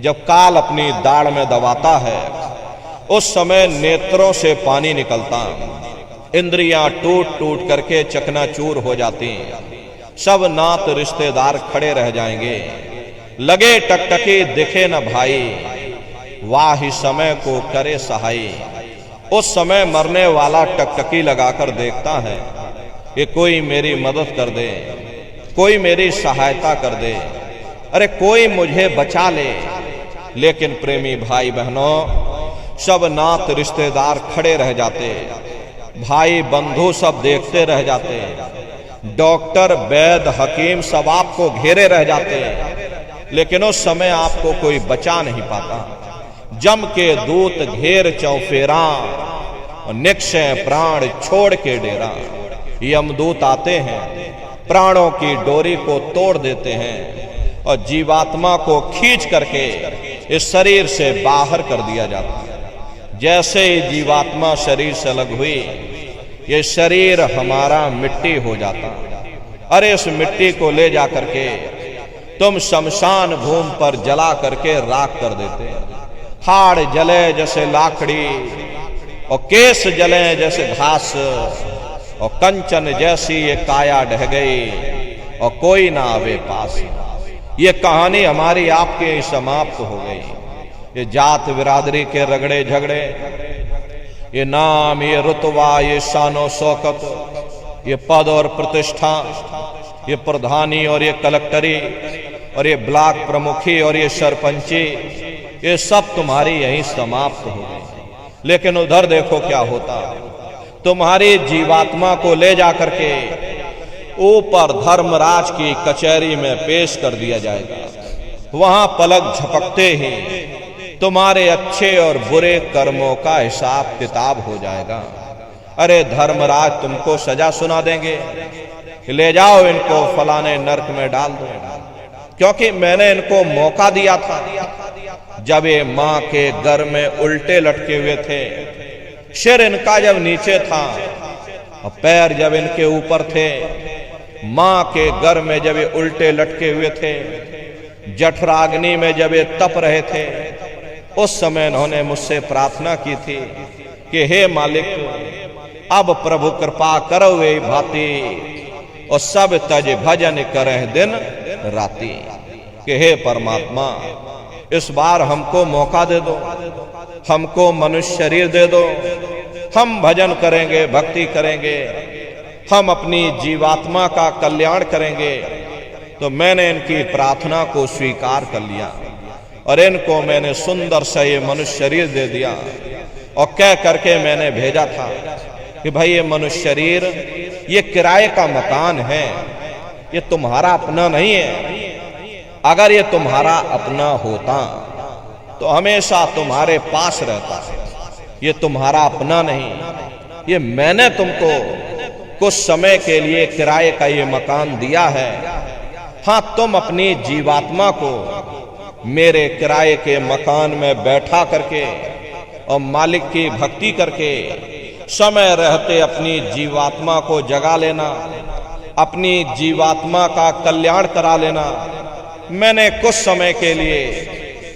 जब काल अपनी दाढ़ में दबाता है, उस समय नेत्रों से पानी निकलता, इंद्रियां टूट टूट करके चकनाचूर हो जाती, सब नात रिश्तेदार खड़े रह जाएंगे, लगे टकटकी दिखे न भाई, वाह समय को करे सहाई। उस समय मरने वाला टकटकी लगाकर देखता है कि कोई मेरी मदद कर दे, कोई मेरी सहायता कर दे, अरे कोई मुझे बचा ले। लेकिन प्रेमी भाई बहनों, सब नात रिश्तेदार खड़े रह जाते, भाई बंधु सब देखते रह जाते, डॉक्टर वैद हकीम सब आपको घेरे रह जाते, लेकिन उस समय आपको कोई बचा नहीं पाता। जम के दूत घेर चौफेरा, निक्षय प्राण छोड़ के डेरा। यमदूत आते हैं, प्राणों की डोरी को तोड़ देते हैं और जीवात्मा को खींच करके इस शरीर से बाहर कर दिया जाता है। जैसे ही जीवात्मा शरीर से अलग हुई, ये शरीर हमारा मिट्टी हो जाता। अरे इस मिट्टी को ले जा करके तुम शमशान भूमि पर जला करके राख कर देते। हाड़ जले जैसे लाकड़ी और केस जले जैसे घास और कंचन जैसी ये काया ढह गई और कोई ना आवे पास। ये कहानी हमारी आपके समाप्त हो गई। ये जात बिरादरी के रगड़े झगड़े, ये नाम, ये रुतबा, ये शानो शौकत, ये पद और प्रतिष्ठा, ये प्रधानी और ये कलेक्टरी और ये ब्लॉक प्रमुखी और ये सरपंची, ये सब तुम्हारी यहीं समाप्त हो गई। लेकिन उधर देखो क्या होता, तुम्हारी जीवात्मा को ले जा करके ऊपर धर्मराज की कचहरी में पेश कर दिया जाएगा। वहां पलक झपकते ही तुम्हारे अच्छे और बुरे कर्मों का हिसाब किताब हो जाएगा। अरे धर्मराज तुमको सजा सुना देंगे, ले जाओ इनको फलाने नरक में डाल दो, क्योंकि मैंने इनको मौका दिया था। जब ये मां के घर में उल्टे लटके हुए थे, सिर इनका जब नीचे था और पैर जब इनके ऊपर थे, मां के घर में जब ये उल्टे लटके हुए थे, जठराग्नि में जब ये तप रहे थे, उस समय इन्होंने मुझसे प्रार्थना की थी कि हे मालिक, अब प्रभु कृपा करो वे भांति और सब तज भजन करह दिन राती। कि हे परमात्मा, इस बार हमको मौका दे दो, हमको मनुष्य शरीर दे दो, हम भजन करेंगे, भक्ति करेंगे, हम अपनी जीवात्मा का कल्याण करेंगे। तो मैंने इनकी प्रार्थना को स्वीकार कर लिया और इनको मैंने सुंदर सा ये मनुष्य शरीर दे दिया और कह करके मैंने भेजा था कि भाई ये मनुष्य शरीर ये किराए का मकान है, ये तुम्हारा अपना नहीं है। अगर ये तुम्हारा अपना होता तो हमेशा तुम्हारे पास रहता है। ये तुम्हारा अपना नहीं, ये मैंने तुमको कुछ समय के लिए किराए का ये मकान दिया है। हाँ, तुम अपनी जीवात्मा को मेरे किराए के मकान में बैठा करके और मालिक की भक्ति करके समय रहते अपनी जीवात्मा को जगा लेना, अपनी जीवात्मा का कल्याण करा लेना। मैंने कुछ समय के लिए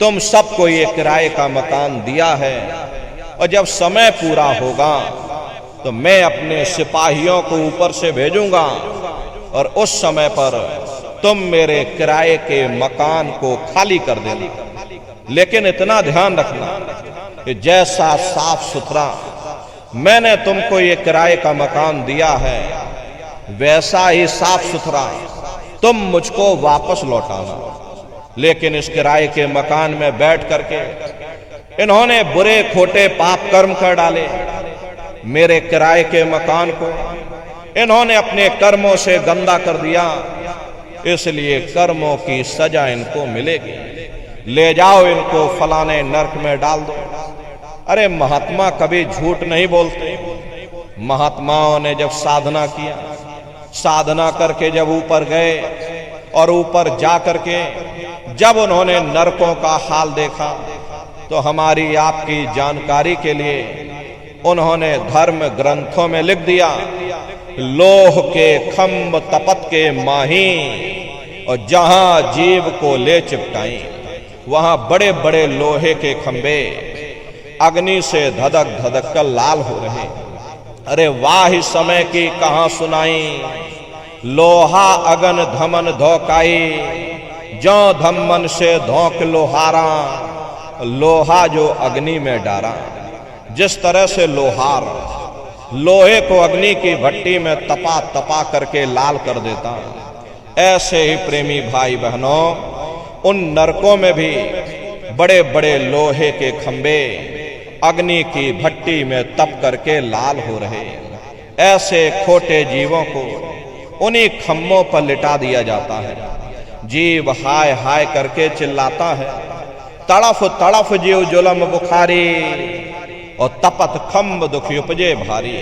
तुम सबको ये किराए का मकान दिया है और जब समय पूरा होगा तो मैं अपने सिपाहियों को ऊपर से भेजूंगा और उस समय पर तुम मेरे किराए के मकान को खाली कर देना। लेकिन इतना ध्यान रखना कि जैसा साफ सुथरा मैंने तुमको ये किराए का मकान दिया है, वैसा ही साफ सुथरा तुम मुझको वापस लौटाना। लेकिन इस किराए के मकान में बैठ करके इन्होंने बुरे खोटे पाप कर्म कर डाले। मेरे किराए के मकान को इन्होंने अपने कर्मों से गंदा कर दिया, इसलिए कर्मों की सजा इनको मिलेगी। ले जाओ इनको फलाने नरक में डाल दो। अरे महात्मा कभी झूठ नहीं बोलते। महात्माओं ने जब साधना किया, साधना करके जब ऊपर गए और ऊपर जा करके जब उन्होंने नरकों का हाल देखा तो हमारी आपकी जानकारी के लिए उन्होंने धर्म ग्रंथों में लिख दिया, लोह के खम्भ तपत के माही और जहां जीव को ले चिपटाई वहां बड़े बड़े लोहे के खंभे अग्नि से धधक धधक कर लाल हो रहे। अरे वाह समय की कहां सुनाई, लोहा अगन धमन धोकाई, जो धम्मन से धोक लोहारा, लोहा जो अग्नि में डारा। जिस तरह से लोहार लोहे को अग्नि की भट्टी में तपा तपा करके लाल कर देता, ऐसे ही प्रेमी भाई बहनों उन नरकों में भी बड़े बड़े लोहे के खंबे अग्नि की भट्टी में तप करके लाल हो रहे। ऐसे खोटे जीवों को उन्हीं खम्भों पर लिटा दिया जाता है। जीव हाय हाय करके चिल्लाता है, तड़फ तड़फ जीव जुलम बुखारी, और तपत खम्भ दुख उपजे भारी।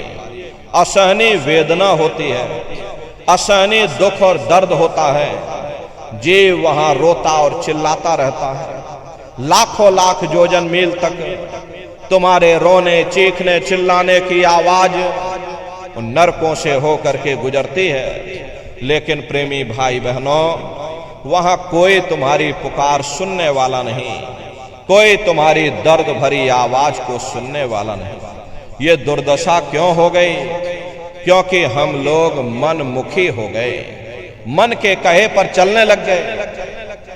असहनी वेदना होती है, असहनी दुख और दर्द होता है। जीव वहां रोता और चिल्लाता रहता है। लाखों लाख योजन मील तक तुम्हारे रोने चीखने चिल्लाने की आवाज उन नरकों से होकर के गुजरती है। लेकिन प्रेमी भाई बहनों, वहां कोई तुम्हारी पुकार सुनने वाला नहीं, कोई तुम्हारी दर्द भरी आवाज को सुनने वाला नहीं। ये दुर्दशा क्यों हो गई? क्योंकि हम लोग मनमुखी हो गए, मन के कहे पर चलने लग गए।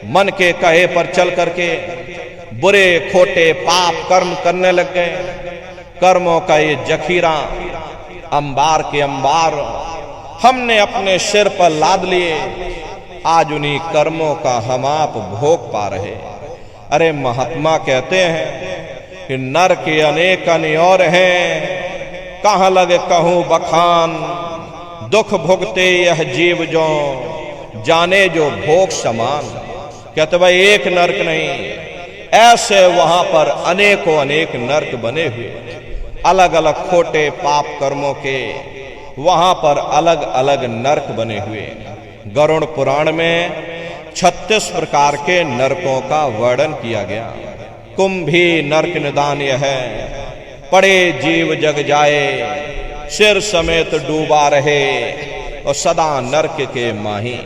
मन के कहे पर चल करके बुरे खोटे पाप कर्म करने लग गए। कर्मों का ये जखीरा अंबार के अंबार हमने अपने सिर पर लाद लिए। आज उन्हीं कर्मों का हम आप भोग पा रहे। अरे महात्मा कहते हैं कि नर के अनेक और हैं, कहां लगे कहूं बखान। दुख भुगते यह जीव जो जाने जो भोग समान। कहते भाई एक नरक नहीं, ऐसे वहां पर अनेकों अनेक नरक बने हुए, अलग अलग खोटे पाप कर्मों के वहां पर अलग अलग नरक बने हुए। गरुड़ पुराण में 36 प्रकार के नरकों का वर्णन किया गया। कुंभी नरक निदान यह है, पड़े जीव जग जाए, सिर समेत डूबा रहे और सदा नरक के माही।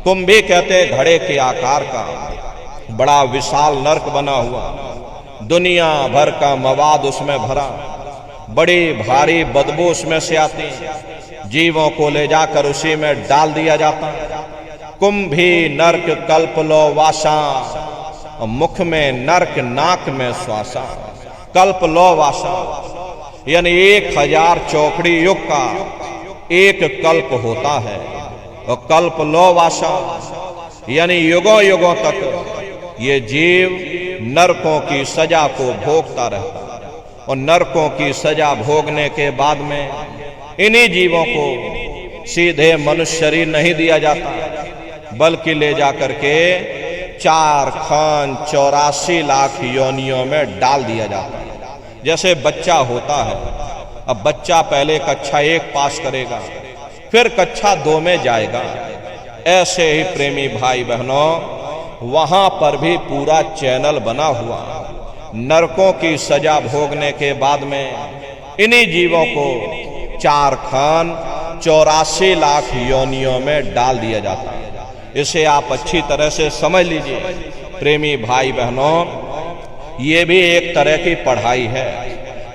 कुंभी कहते घड़े के आकार का बड़ा विशाल नरक बना हुआ, दुनिया भर का मवाद उसमें भरा, बड़ी भारी बदबू उसमें से आती, जीवों को ले जाकर उसी में डाल दिया जाता। कुंभी नरक कल्प लो वासा, और मुख में नरक नाक में श्वासा। कल्प लो वासा यानी 1000 चौकड़ी युग का एक कल्प होता है, और कल्प लो वासा यानी युगों युगों तक ये जीव नरकों की सजा को भोगता रहता है। और नरकों की सजा भोगने के बाद में इन्हीं जीवों को सीधे मनुष्य शरीर नहीं दिया जाता, बल्कि ले जाकर के 4 खान 84 लाख योनियों में डाल दिया जाता है। जैसे बच्चा होता है, अब बच्चा पहले कक्षा 1 पास करेगा, फिर कक्षा 2 में जाएगा। ऐसे ही प्रेमी भाई बहनों, वहां पर भी पूरा चैनल बना हुआ। नरकों की सजा भोगने के बाद में इन्हीं जीवों को 4 खान 84 लाख योनियों में डाल दिया जाता है। इसे आप अच्छी तरह से समझ लीजिए प्रेमी भाई बहनों, ये भी एक तरह की पढ़ाई है।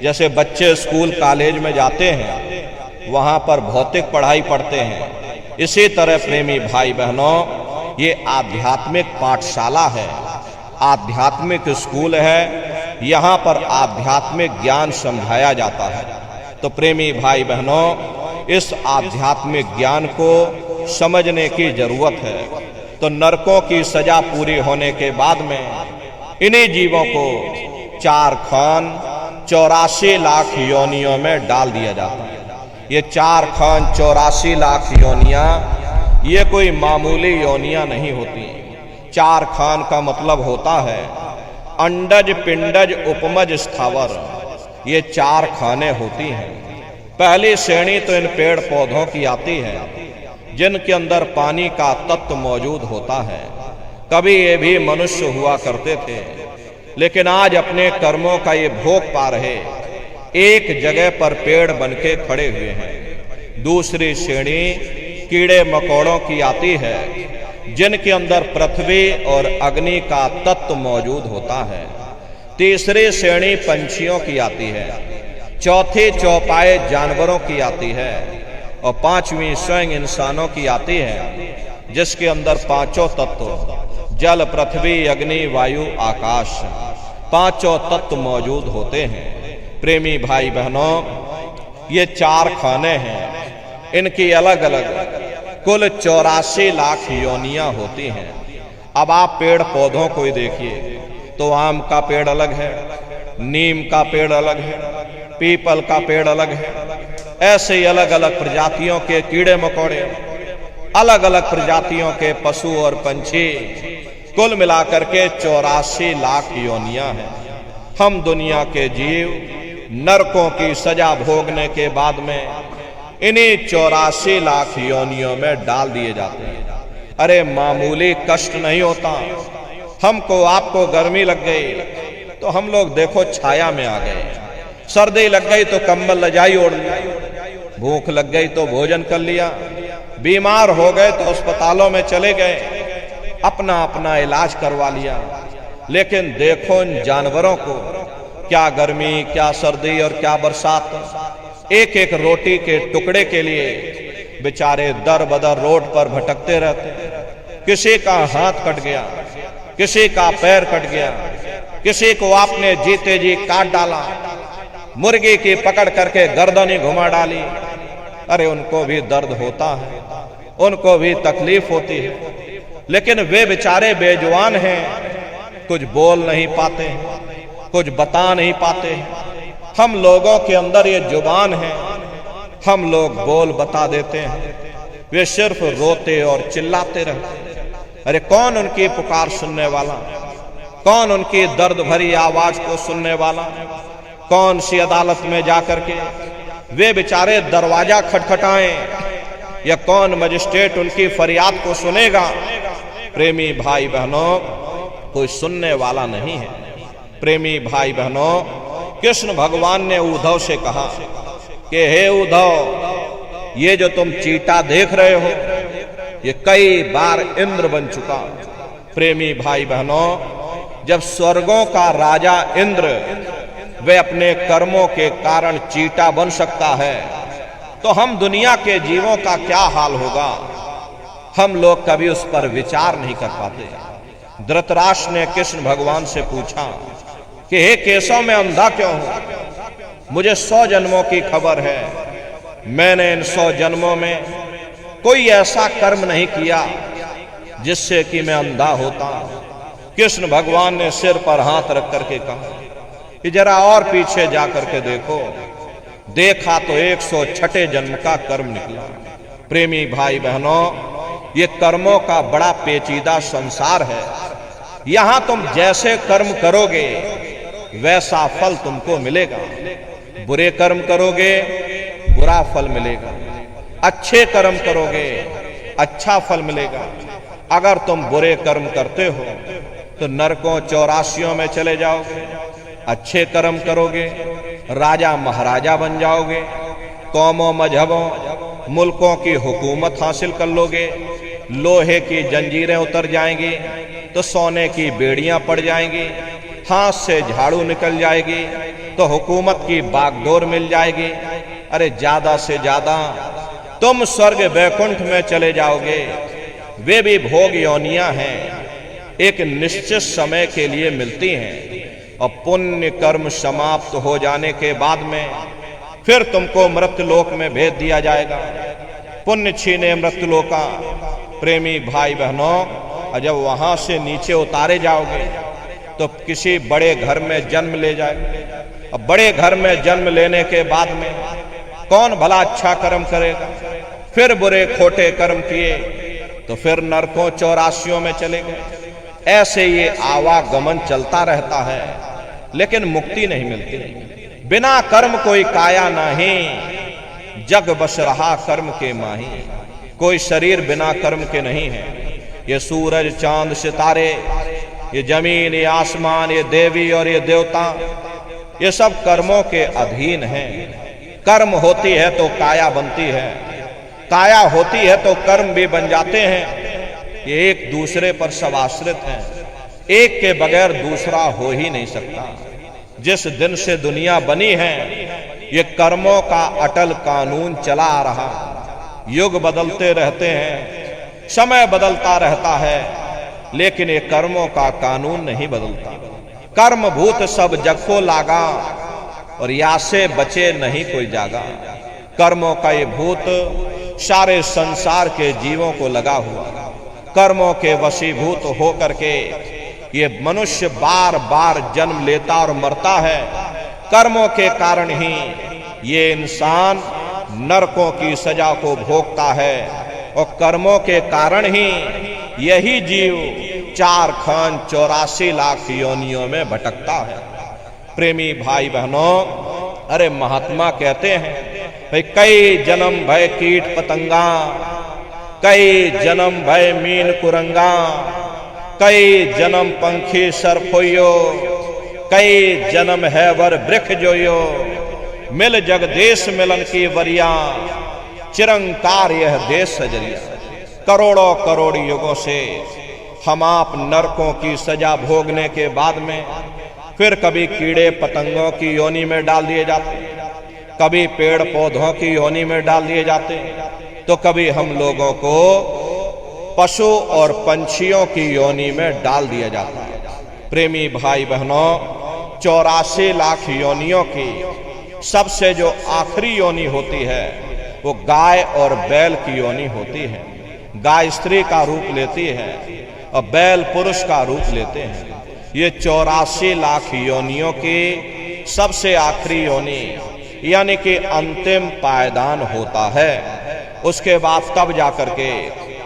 जैसे बच्चे स्कूल कॉलेज में जाते हैं, वहां पर भौतिक पढ़ाई पढ़ते हैं, इसी तरह प्रेमी भाई बहनों ये आध्यात्मिक पाठशाला है, आध्यात्मिक स्कूल है। यहाँ पर आध्यात्मिक ज्ञान समझाया जाता है। तो प्रेमी भाई बहनों, इस आध्यात्मिक ज्ञान को समझने की जरूरत है। तो नरकों की सजा पूरी होने के बाद में इन्हीं जीवों को 4 खान 84 लाख योनियों में डाल दिया जाता है। ये 4 खान 84 लाख योनियां ये कोई मामूली योनियां नहीं होती। 4 खान का मतलब होता है अंडज पिंडज उपमज स्थावर, ये 4 खाने होती हैं। पहली श्रेणी तो इन पेड़ पौधों की आती है जिनके अंदर पानी का तत्व मौजूद होता है। कभी ये भी मनुष्य हुआ करते थे, लेकिन आज अपने कर्मों का ये भोग पा रहे, एक जगह पर पेड़ बनके खड़े हुए हैं। दूसरी श्रेणी कीड़े मकोड़ों की आती है जिनके अंदर पृथ्वी और अग्नि का तत्व मौजूद होता है। तीसरी श्रेणी पंछियों की आती है, चौथी चौपाए जानवरों की आती है, और 5वीं स्वयं इंसानों की आती है जिसके अंदर 5 तत्व जल पृथ्वी अग्नि वायु आकाश 5 तत्व मौजूद होते हैं। प्रेमी भाई बहनों, ये 4 खाने हैं, इनकी अलग अलग कुल 84 लाख योनियां होती हैं। अब आप पेड़ पौधों को ही देखिए तो आम का पेड़ अलग है, नीम का पेड़ अलग है, पीपल का पेड़ अलग है। ऐसे ही अलग अलग प्रजातियों के कीड़े मकोड़े, अलग अलग प्रजातियों के पशु और पंछी, कुल मिलाकर के 84 लाख योनियां हैं। हम दुनिया के जीव नरकों की सजा भोगने के बाद में इन्हीं 84 लाख योनियों में डाल दिए जाते हैं। अरे मामूली कष्ट नहीं होता। हमको आपको गर्मी लग गई तो हम लोग देखो छाया में आ गए, सर्दी लग गई तो कंबल रजाई ओढ़ लिया, भूख लग गई तो भोजन कर लिया, बीमार हो गए तो अस्पतालों में चले गए, अपना अपना इलाज करवा लिया। लेकिन देखो इन जानवरों को, क्या गर्मी, क्या सर्दी और क्या बरसात, एक एक रोटी के टुकड़े के लिए बेचारे दर बदर रोड पर भटकते रहते। किसी का हाथ कट गया, किसी का पैर कट गया, किसी को आपने जीते जी काट डाला, मुर्गी की पकड़ करके गर्दन ही घुमा डाली। अरे उनको भी दर्द होता है, उनको भी तकलीफ होती है, लेकिन वे बेचारे बेजुबान हैं, कुछ बोल नहीं पाते, कुछ बता नहीं पाते। हम लोगों के अंदर ये जुबान है, हम लोग बोल बता देते हैं, वे सिर्फ रोते और चिल्लाते रहते हैं। अरे कौन उनकी पुकार सुनने वाला, कौन उनकी दर्द भरी आवाज को सुनने वाला, कौन सी अदालत में जाकर के वे बेचारे दरवाजा खटखटाएं, या कौन मजिस्ट्रेट उनकी फरियाद को सुनेगा। प्रेमी भाई बहनों, कोई सुनने वाला नहीं है। प्रेमी भाई बहनों, कृष्ण भगवान ने उद्धव से कहा कि हे उद्धव, ये जो तुम चीटा देख रहे हो ये कई बार इंद्र बन चुका। प्रेमी भाई बहनों, जब स्वर्गों का राजा इंद्र वे अपने कर्मों के कारण चीटा बन सकता है, तो हम दुनिया के जीवों का क्या हाल होगा। हम लोग कभी उस पर विचार नहीं कर पाते। धृतराष्ट्र ने कृष्ण भगवान से पूछा कि हे केशव, मैं अंधा क्यों हूं? मुझे 100 जन्मों की खबर है, मैंने इन 100 जन्मों में कोई ऐसा कर्म नहीं किया जिससे कि मैं अंधा होता। कृष्ण भगवान ने सिर पर हाथ रख करके कहा कि जरा और पीछे जाकर के देखो। देखा तो 106 जन्म का कर्म निकला। प्रेमी भाई बहनों, ये कर्मों का बड़ा पेचीदा संसार है। यहां तुम जैसे कर्म करोगे वैसा फल तुमको मिलेगा। बुरे कर्म करोगे बुरा फल मिलेगा, अच्छे कर्म करोगे अच्छा फल मिलेगा। अगर तुम बुरे कर्म करते हो तो नरकों 84 में चले जाओगे, अच्छे कर्म करोगे राजा महाराजा बन जाओगे, कौमों मजहबों मुल्कों की हुकूमत हासिल कर लोगे, लोहे की जंजीरें उतर जाएंगी तो सोने की बेड़ियां पड़ जाएंगी, हाथ से झाड़ू निकल जाएगी तो हुकूमत की बागडोर मिल जाएगी। अरे ज्यादा से ज्यादा तुम स्वर्ग वैकुंठ में चले जाओगे। वे भी भोग योनियां हैं, एक निश्चित समय के लिए मिलती हैं, और पुण्य कर्म समाप्त हो जाने के बाद में फिर तुमको मृत्युलोक में भेज दिया जाएगा। पुण्य छीने मृत्युलोका। प्रेमी भाई बहनों, जब वहां से नीचे उतारे जाओगे तो किसी बड़े घर में जन्म ले जाए, और बड़े घर में जन्म लेने के बाद में कौन भला अच्छा कर्म करेगा। फिर बुरे खोटे कर्म किए तो फिर नरकों 84 में चले गए। ऐसे ये आवागमन चलता रहता है, लेकिन मुक्ति नहीं मिलती। बिना कर्म कोई काया नहीं, जग बस रहा कर्म के माही। कोई शरीर बिना कर्म के नहीं है। ये सूरज चांद सितारे, ये जमीन, ये आसमान, ये देवी और ये देवता, ये सब कर्मों के अधीन हैं। कर्म होती है तो काया बनती है, काया होती है तो कर्म भी बन जाते हैं। ये एक दूसरे पर सब आश्रित हैं, एक के बगैर दूसरा हो ही नहीं सकता। जिस दिन से दुनिया बनी है ये कर्मों का अटल कानून चला आ रहा। युग बदलते रहते हैं, समय बदलता रहता है, लेकिन ये कर्मों का कानून नहीं बदलता। कर्म भूत सब जग को लागा, और या से बचे नहीं कोई जागा। कर्मों का ये भूत सारे संसार के जीवों को लगा हुआ। कर्मों के वशीभूत होकर के ये मनुष्य बार बार जन्म लेता और मरता है। कर्मों के कारण ही ये इंसान नरकों की सजा को भोगता है और कर्मों के कारण ही यही जीव 4 खान 84 लाख योनियों में भटकता है। प्रेमी भाई बहनों, अरे महात्मा कहते हैं भाई कई जन्म भय कीट पतंगा, कई जन्म भय मीन कुरंगा, कई जन्म पंखी सरफोयो, कई जन्म है वर वृक्ष जोयो, मिल जगदेश मिलन की वरिया, चिरंकार यह देश सजरिया। करोड़ों करोड़ युगों से हम आप नरकों की सजा भोगने के बाद में फिर कभी कीड़े पतंगों की योनि में डाल दिए जाते, कभी पेड़ पौधों की योनि में डाल दिए जाते, तो कभी हम लोगों को पशु और पंछियों की योनि में डाल दिया जाता है। प्रेमी भाई बहनों, 84 लाख योनियों की सबसे जो आखिरी योनि होती है वो गाय और बैल की योनि होती है। गाय स्त्री का रूप लेती है और बैल पुरुष का रूप लेते हैं। ये 84 लाख योनियों की सबसे आखिरी योनि यानी कि अंतिम पायदान होता है। उसके बाद तब जाकर के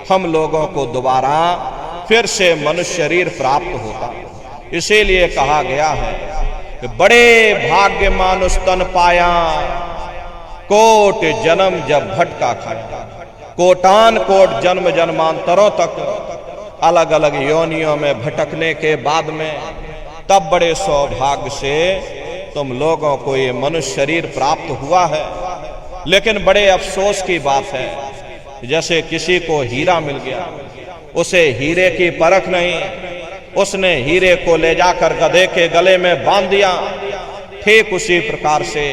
हम लोगों को दोबारा फिर से मनुष्य शरीर प्राप्त होता। इसीलिए कहा गया है कि बड़े भाग्य मानुष तन पाया, कोट जन्म जब भटका खाया। कोटान कोट जन्म जन्मांतरों तक अलग अलग योनियों में भटकने के बाद में तब बड़े सौभाग्य से तुम लोगों को ये मनुष्य शरीर प्राप्त हुआ है। लेकिन बड़े अफसोस की बात है, जैसे किसी को हीरा मिल गया, उसे हीरे की परख नहीं, उसने हीरे को ले जाकर गधे के गले में बांध दिया। ठीक उसी प्रकार से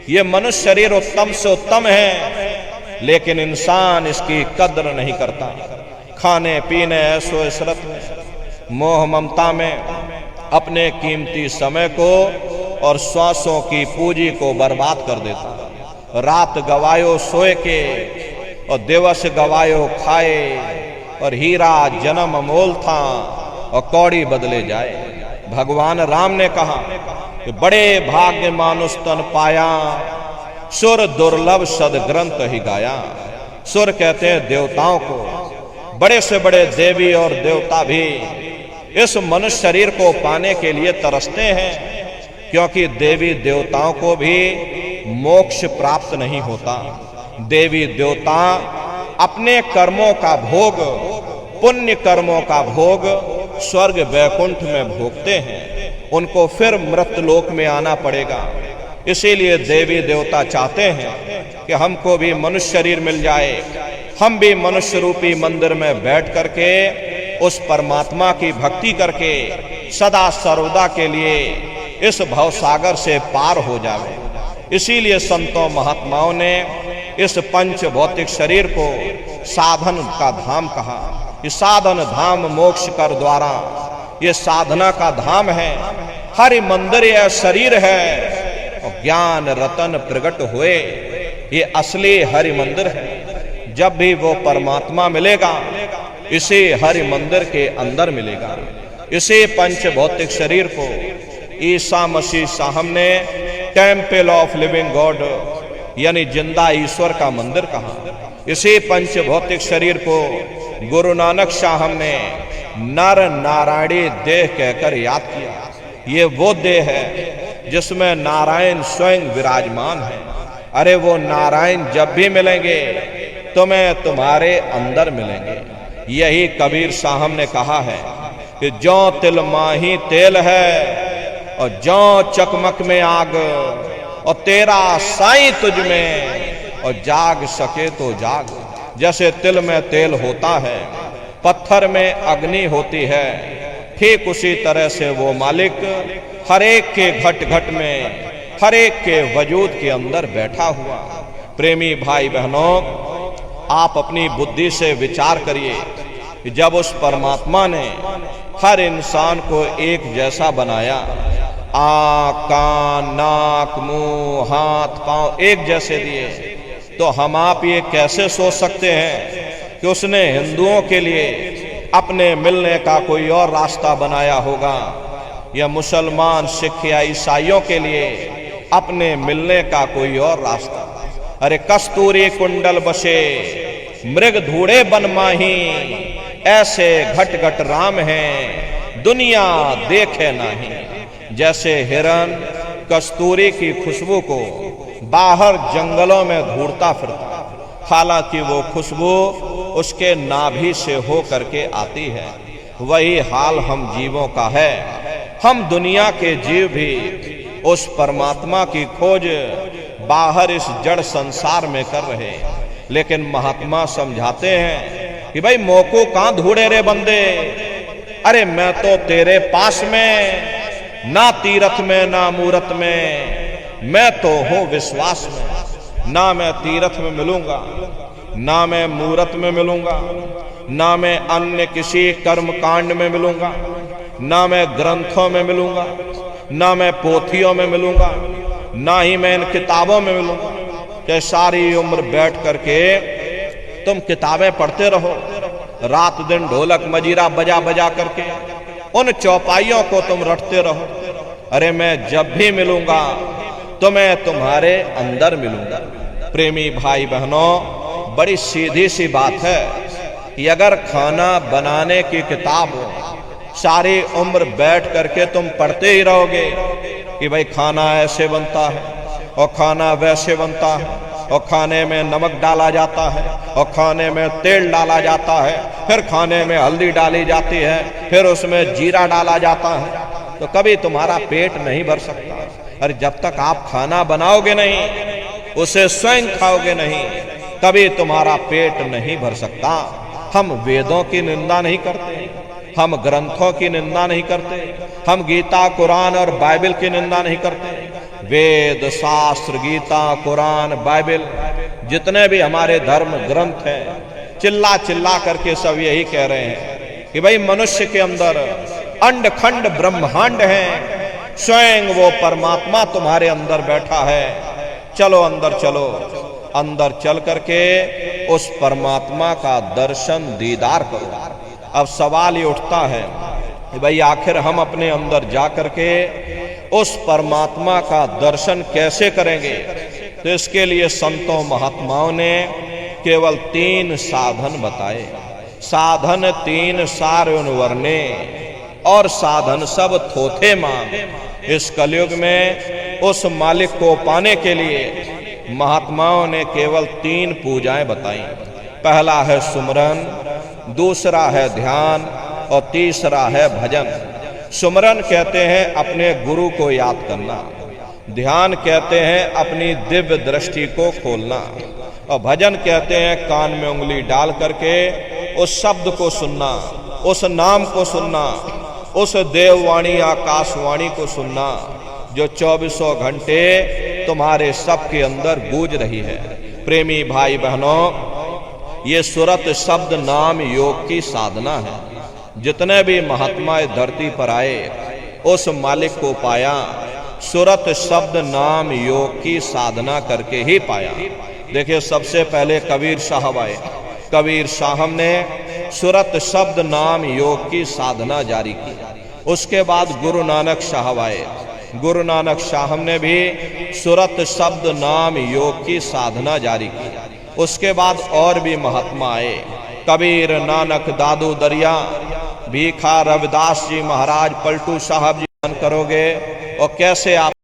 ये मनुष्य शरीर उत्तम से उत्तम है, लेकिन इंसान इसकी कद्र नहीं करता। खाने पीने ऐशो इशरत में, मोह ममता में अपने कीमती समय को और श्वासों की पूंजी को बर्बाद कर देता। रात गवायो सोए के और दिवस गवायो खाए, और हीरा जन्म अमोल था और कौड़ी बदले जाए। भगवान राम ने कहा कि बड़े भाग्य मानुष तन पाया, सुर दुर्लभ सद ग्रंथ ही गाया। सुर कहते हैं देवताओं को। बड़े से बड़े देवी और देवता भी इस मनुष्य शरीर को पाने के लिए तरसते हैं, क्योंकि देवी देवताओं को भी मोक्ष प्राप्त नहीं होता। देवी देवता अपने कर्मों का भोग, पुण्य कर्मों का भोग स्वर्ग वैकुंठ में भोगते हैं। उनको फिर मृतलोक में आना पड़ेगा। इसीलिए देवी देवता चाहते हैं कि हमको भी मनुष्य शरीर मिल जाए, हम भी मनुष्य रूपी मंदिर में बैठ करके उस परमात्मा की भक्ति करके सदा सर्वदा के लिए इस भवसागर से पार हो जावे। इसीलिए संतों महात्माओं ने इस पंच भौतिक शरीर को साधन का धाम कहा। ये साधन धाम मोक्ष कर द्वारा, ये साधना का धाम है। हरि मंदिर यह शरीर है और ज्ञान रतन प्रकट हुए, ये असली हरि मंदिर है। जब भी वो परमात्मा मिलेगा, इसे हरि मंदिर के अंदर मिलेगा। इसे पंच भौतिक शरीर को ईसा मसीह साहब ने टेम्पल ऑफ लिविंग गॉड यानी जिंदा ईश्वर का मंदिर कहा। इसी पंच भौतिक शरीर को गुरु नानक साहब ने नर नारायणी देह कहकर याद किया। ये वो देह है जिसमें नारायण स्वयं विराजमान है। अरे वो नारायण जब भी मिलेंगे तुम्हें तुम्हारे अंदर मिलेंगे। यही कबीर साहब ने कहा है कि जो तिल माही तेल है और जो चकमक में आग, और तेरा साईं तुझ में और जाग सके तो जाग। जैसे तिल में तेल होता है, पत्थर में अग्नि होती है, ठीक उसी तरह से वो मालिक हर एक के घट घट में, हर एक के वजूद के अंदर बैठा हुआ। प्रेमी भाई बहनों, आप अपनी बुद्धि से विचार करिए कि जब उस परमात्मा ने हर इंसान को एक जैसा बनाया, आँख कान नाक मुंह हाथ पांव एक जैसे दिए, तो हम आप ये कैसे सोच सकते हैं कि उसने हिंदुओं के लिए अपने मिलने का कोई और रास्ता बनाया होगा। यह मुसलमान, सिख या ईसाइयों के लिए अपने मिलने का कोई और रास्ता। अरे कस्तूरी कुंडल बसे मृग धूड़े बन माही, ऐसे घट घट राम हैं दुनिया देखे नहीं। जैसे हिरन कस्तूरी की खुशबू को बाहर जंगलों में ढूंढता फिरता, हालांकि वो खुशबू उसके नाभि से हो करके आती है, वही हाल हम जीवों का है। हम दुनिया के जीव भी उस परमात्मा की खोज बाहर इस जड़ संसार में कर रहे हैं, लेकिन महात्मा समझाते हैं कि भाई मोको कहां ढूंढे रे बंदे, अरे मैं तो तेरे पास में, ना तीरथ में ना मूरत में, मैं तो हूं विश्वास में। ना मैं तीरथ में मिलूंगा, ना मैं मूरत में मिलूंगा, ना मैं अन्य किसी कर्म कांड में मिलूंगा, ना मैं ग्रंथों में मिलूंगा, ना मैं पोथियों में मिलूंगा, ना ही मैं इन किताबों में मिलूंगा। कि सारी उम्र बैठ करके तुम किताबें पढ़ते रहो, रात दिन ढोलक मजीरा बजा बजा करके उन चौपाइयों को तुम रटते रहो। अरे मैं जब भी मिलूंगा तो मैं तुम्हारे अंदर मिलूंगा। प्रेमी भाई बहनों, बड़ी सीधी सी बात है कि अगर खाना बनाने की किताब सारी उम्र बैठ करके तुम पढ़ते ही रहोगे कि भाई खाना ऐसे बनता है और खाना वैसे बनता है, और खाने में नमक डाला जाता है और खाने में तेल डाला जाता है, फिर खाने में हल्दी डाली जाती है, फिर उसमें जीरा डाला जाता है, तो कभी तुम्हारा पेट नहीं भर सकता। अरे जब तक आप खाना बनाओगे नहीं, उसे स्वयं खाओगे नहीं, कभी तुम्हारा पेट नहीं भर सकता। हम वेदों की निंदा नहीं करते, हम ग्रंथों की निंदा नहीं करते, हम गीता, कुरान और बाइबल की निंदा नहीं करते। वेद, शास्त्र, गीता, कुरान, बाइबल, जितने भी हमारे धर्म ग्रंथ हैं, चिल्ला चिल्ला करके सब यही कह रहे हैं कि भाई मनुष्य के अंदर अंड खंड ब्रह्मांड है, स्वयं वो परमात्मा तुम्हारे अंदर बैठा है। चलो अंदर चलो, अंदर चल करके उस परमात्मा का दर्शन दीदार करो। अब सवाल ये उठता है कि भाई आखिर हम अपने अंदर जा करके उस परमात्मा का दर्शन कैसे करेंगे? तो इसके लिए संतों महात्माओं ने केवल 3 साधन बताए। साधन 3 सार्वण वर्णे, और साधन सब थोथे मान। इस कलयुग में उस मालिक को पाने के लिए महात्माओं ने केवल 3 पूजाएं बताई। पहला है सुमरन, दूसरा है ध्यान और तीसरा है भजन। सुमरन कहते हैं अपने गुरु को याद करना, ध्यान कहते हैं अपनी दिव्य दृष्टि को खोलना, और भजन कहते हैं कान में उंगली डाल करके उस शब्द को सुनना, उस नाम को सुनना, उस देववाणी आकाशवाणी को सुनना जो 24 घंटे तुम्हारे सबके अंदर गूंज रही है। प्रेमी भाई बहनों, ये सुरत शब्द नाम योग की साधना है। जितने भी महात्मा धरती पर आए उस मालिक को पाया, सुरत शब्द नाम योग की साधना करके ही पाया। देखिए, सबसे पहले कबीर साहब आए। कबीर साहब ने सुरत शब्द नाम योग की साधना जारी की। उसके बाद गुरु नानक साहब आए। गुरु नानक साहब ने भी सुरत शब्द नाम योग की साधना जारी की। उसके बाद और भी महात्मा आए, कबीर, नानक, दादू दरिया, भीखा, रविदास जी महाराज, पलटू साहब जी। करोगे और कैसे आप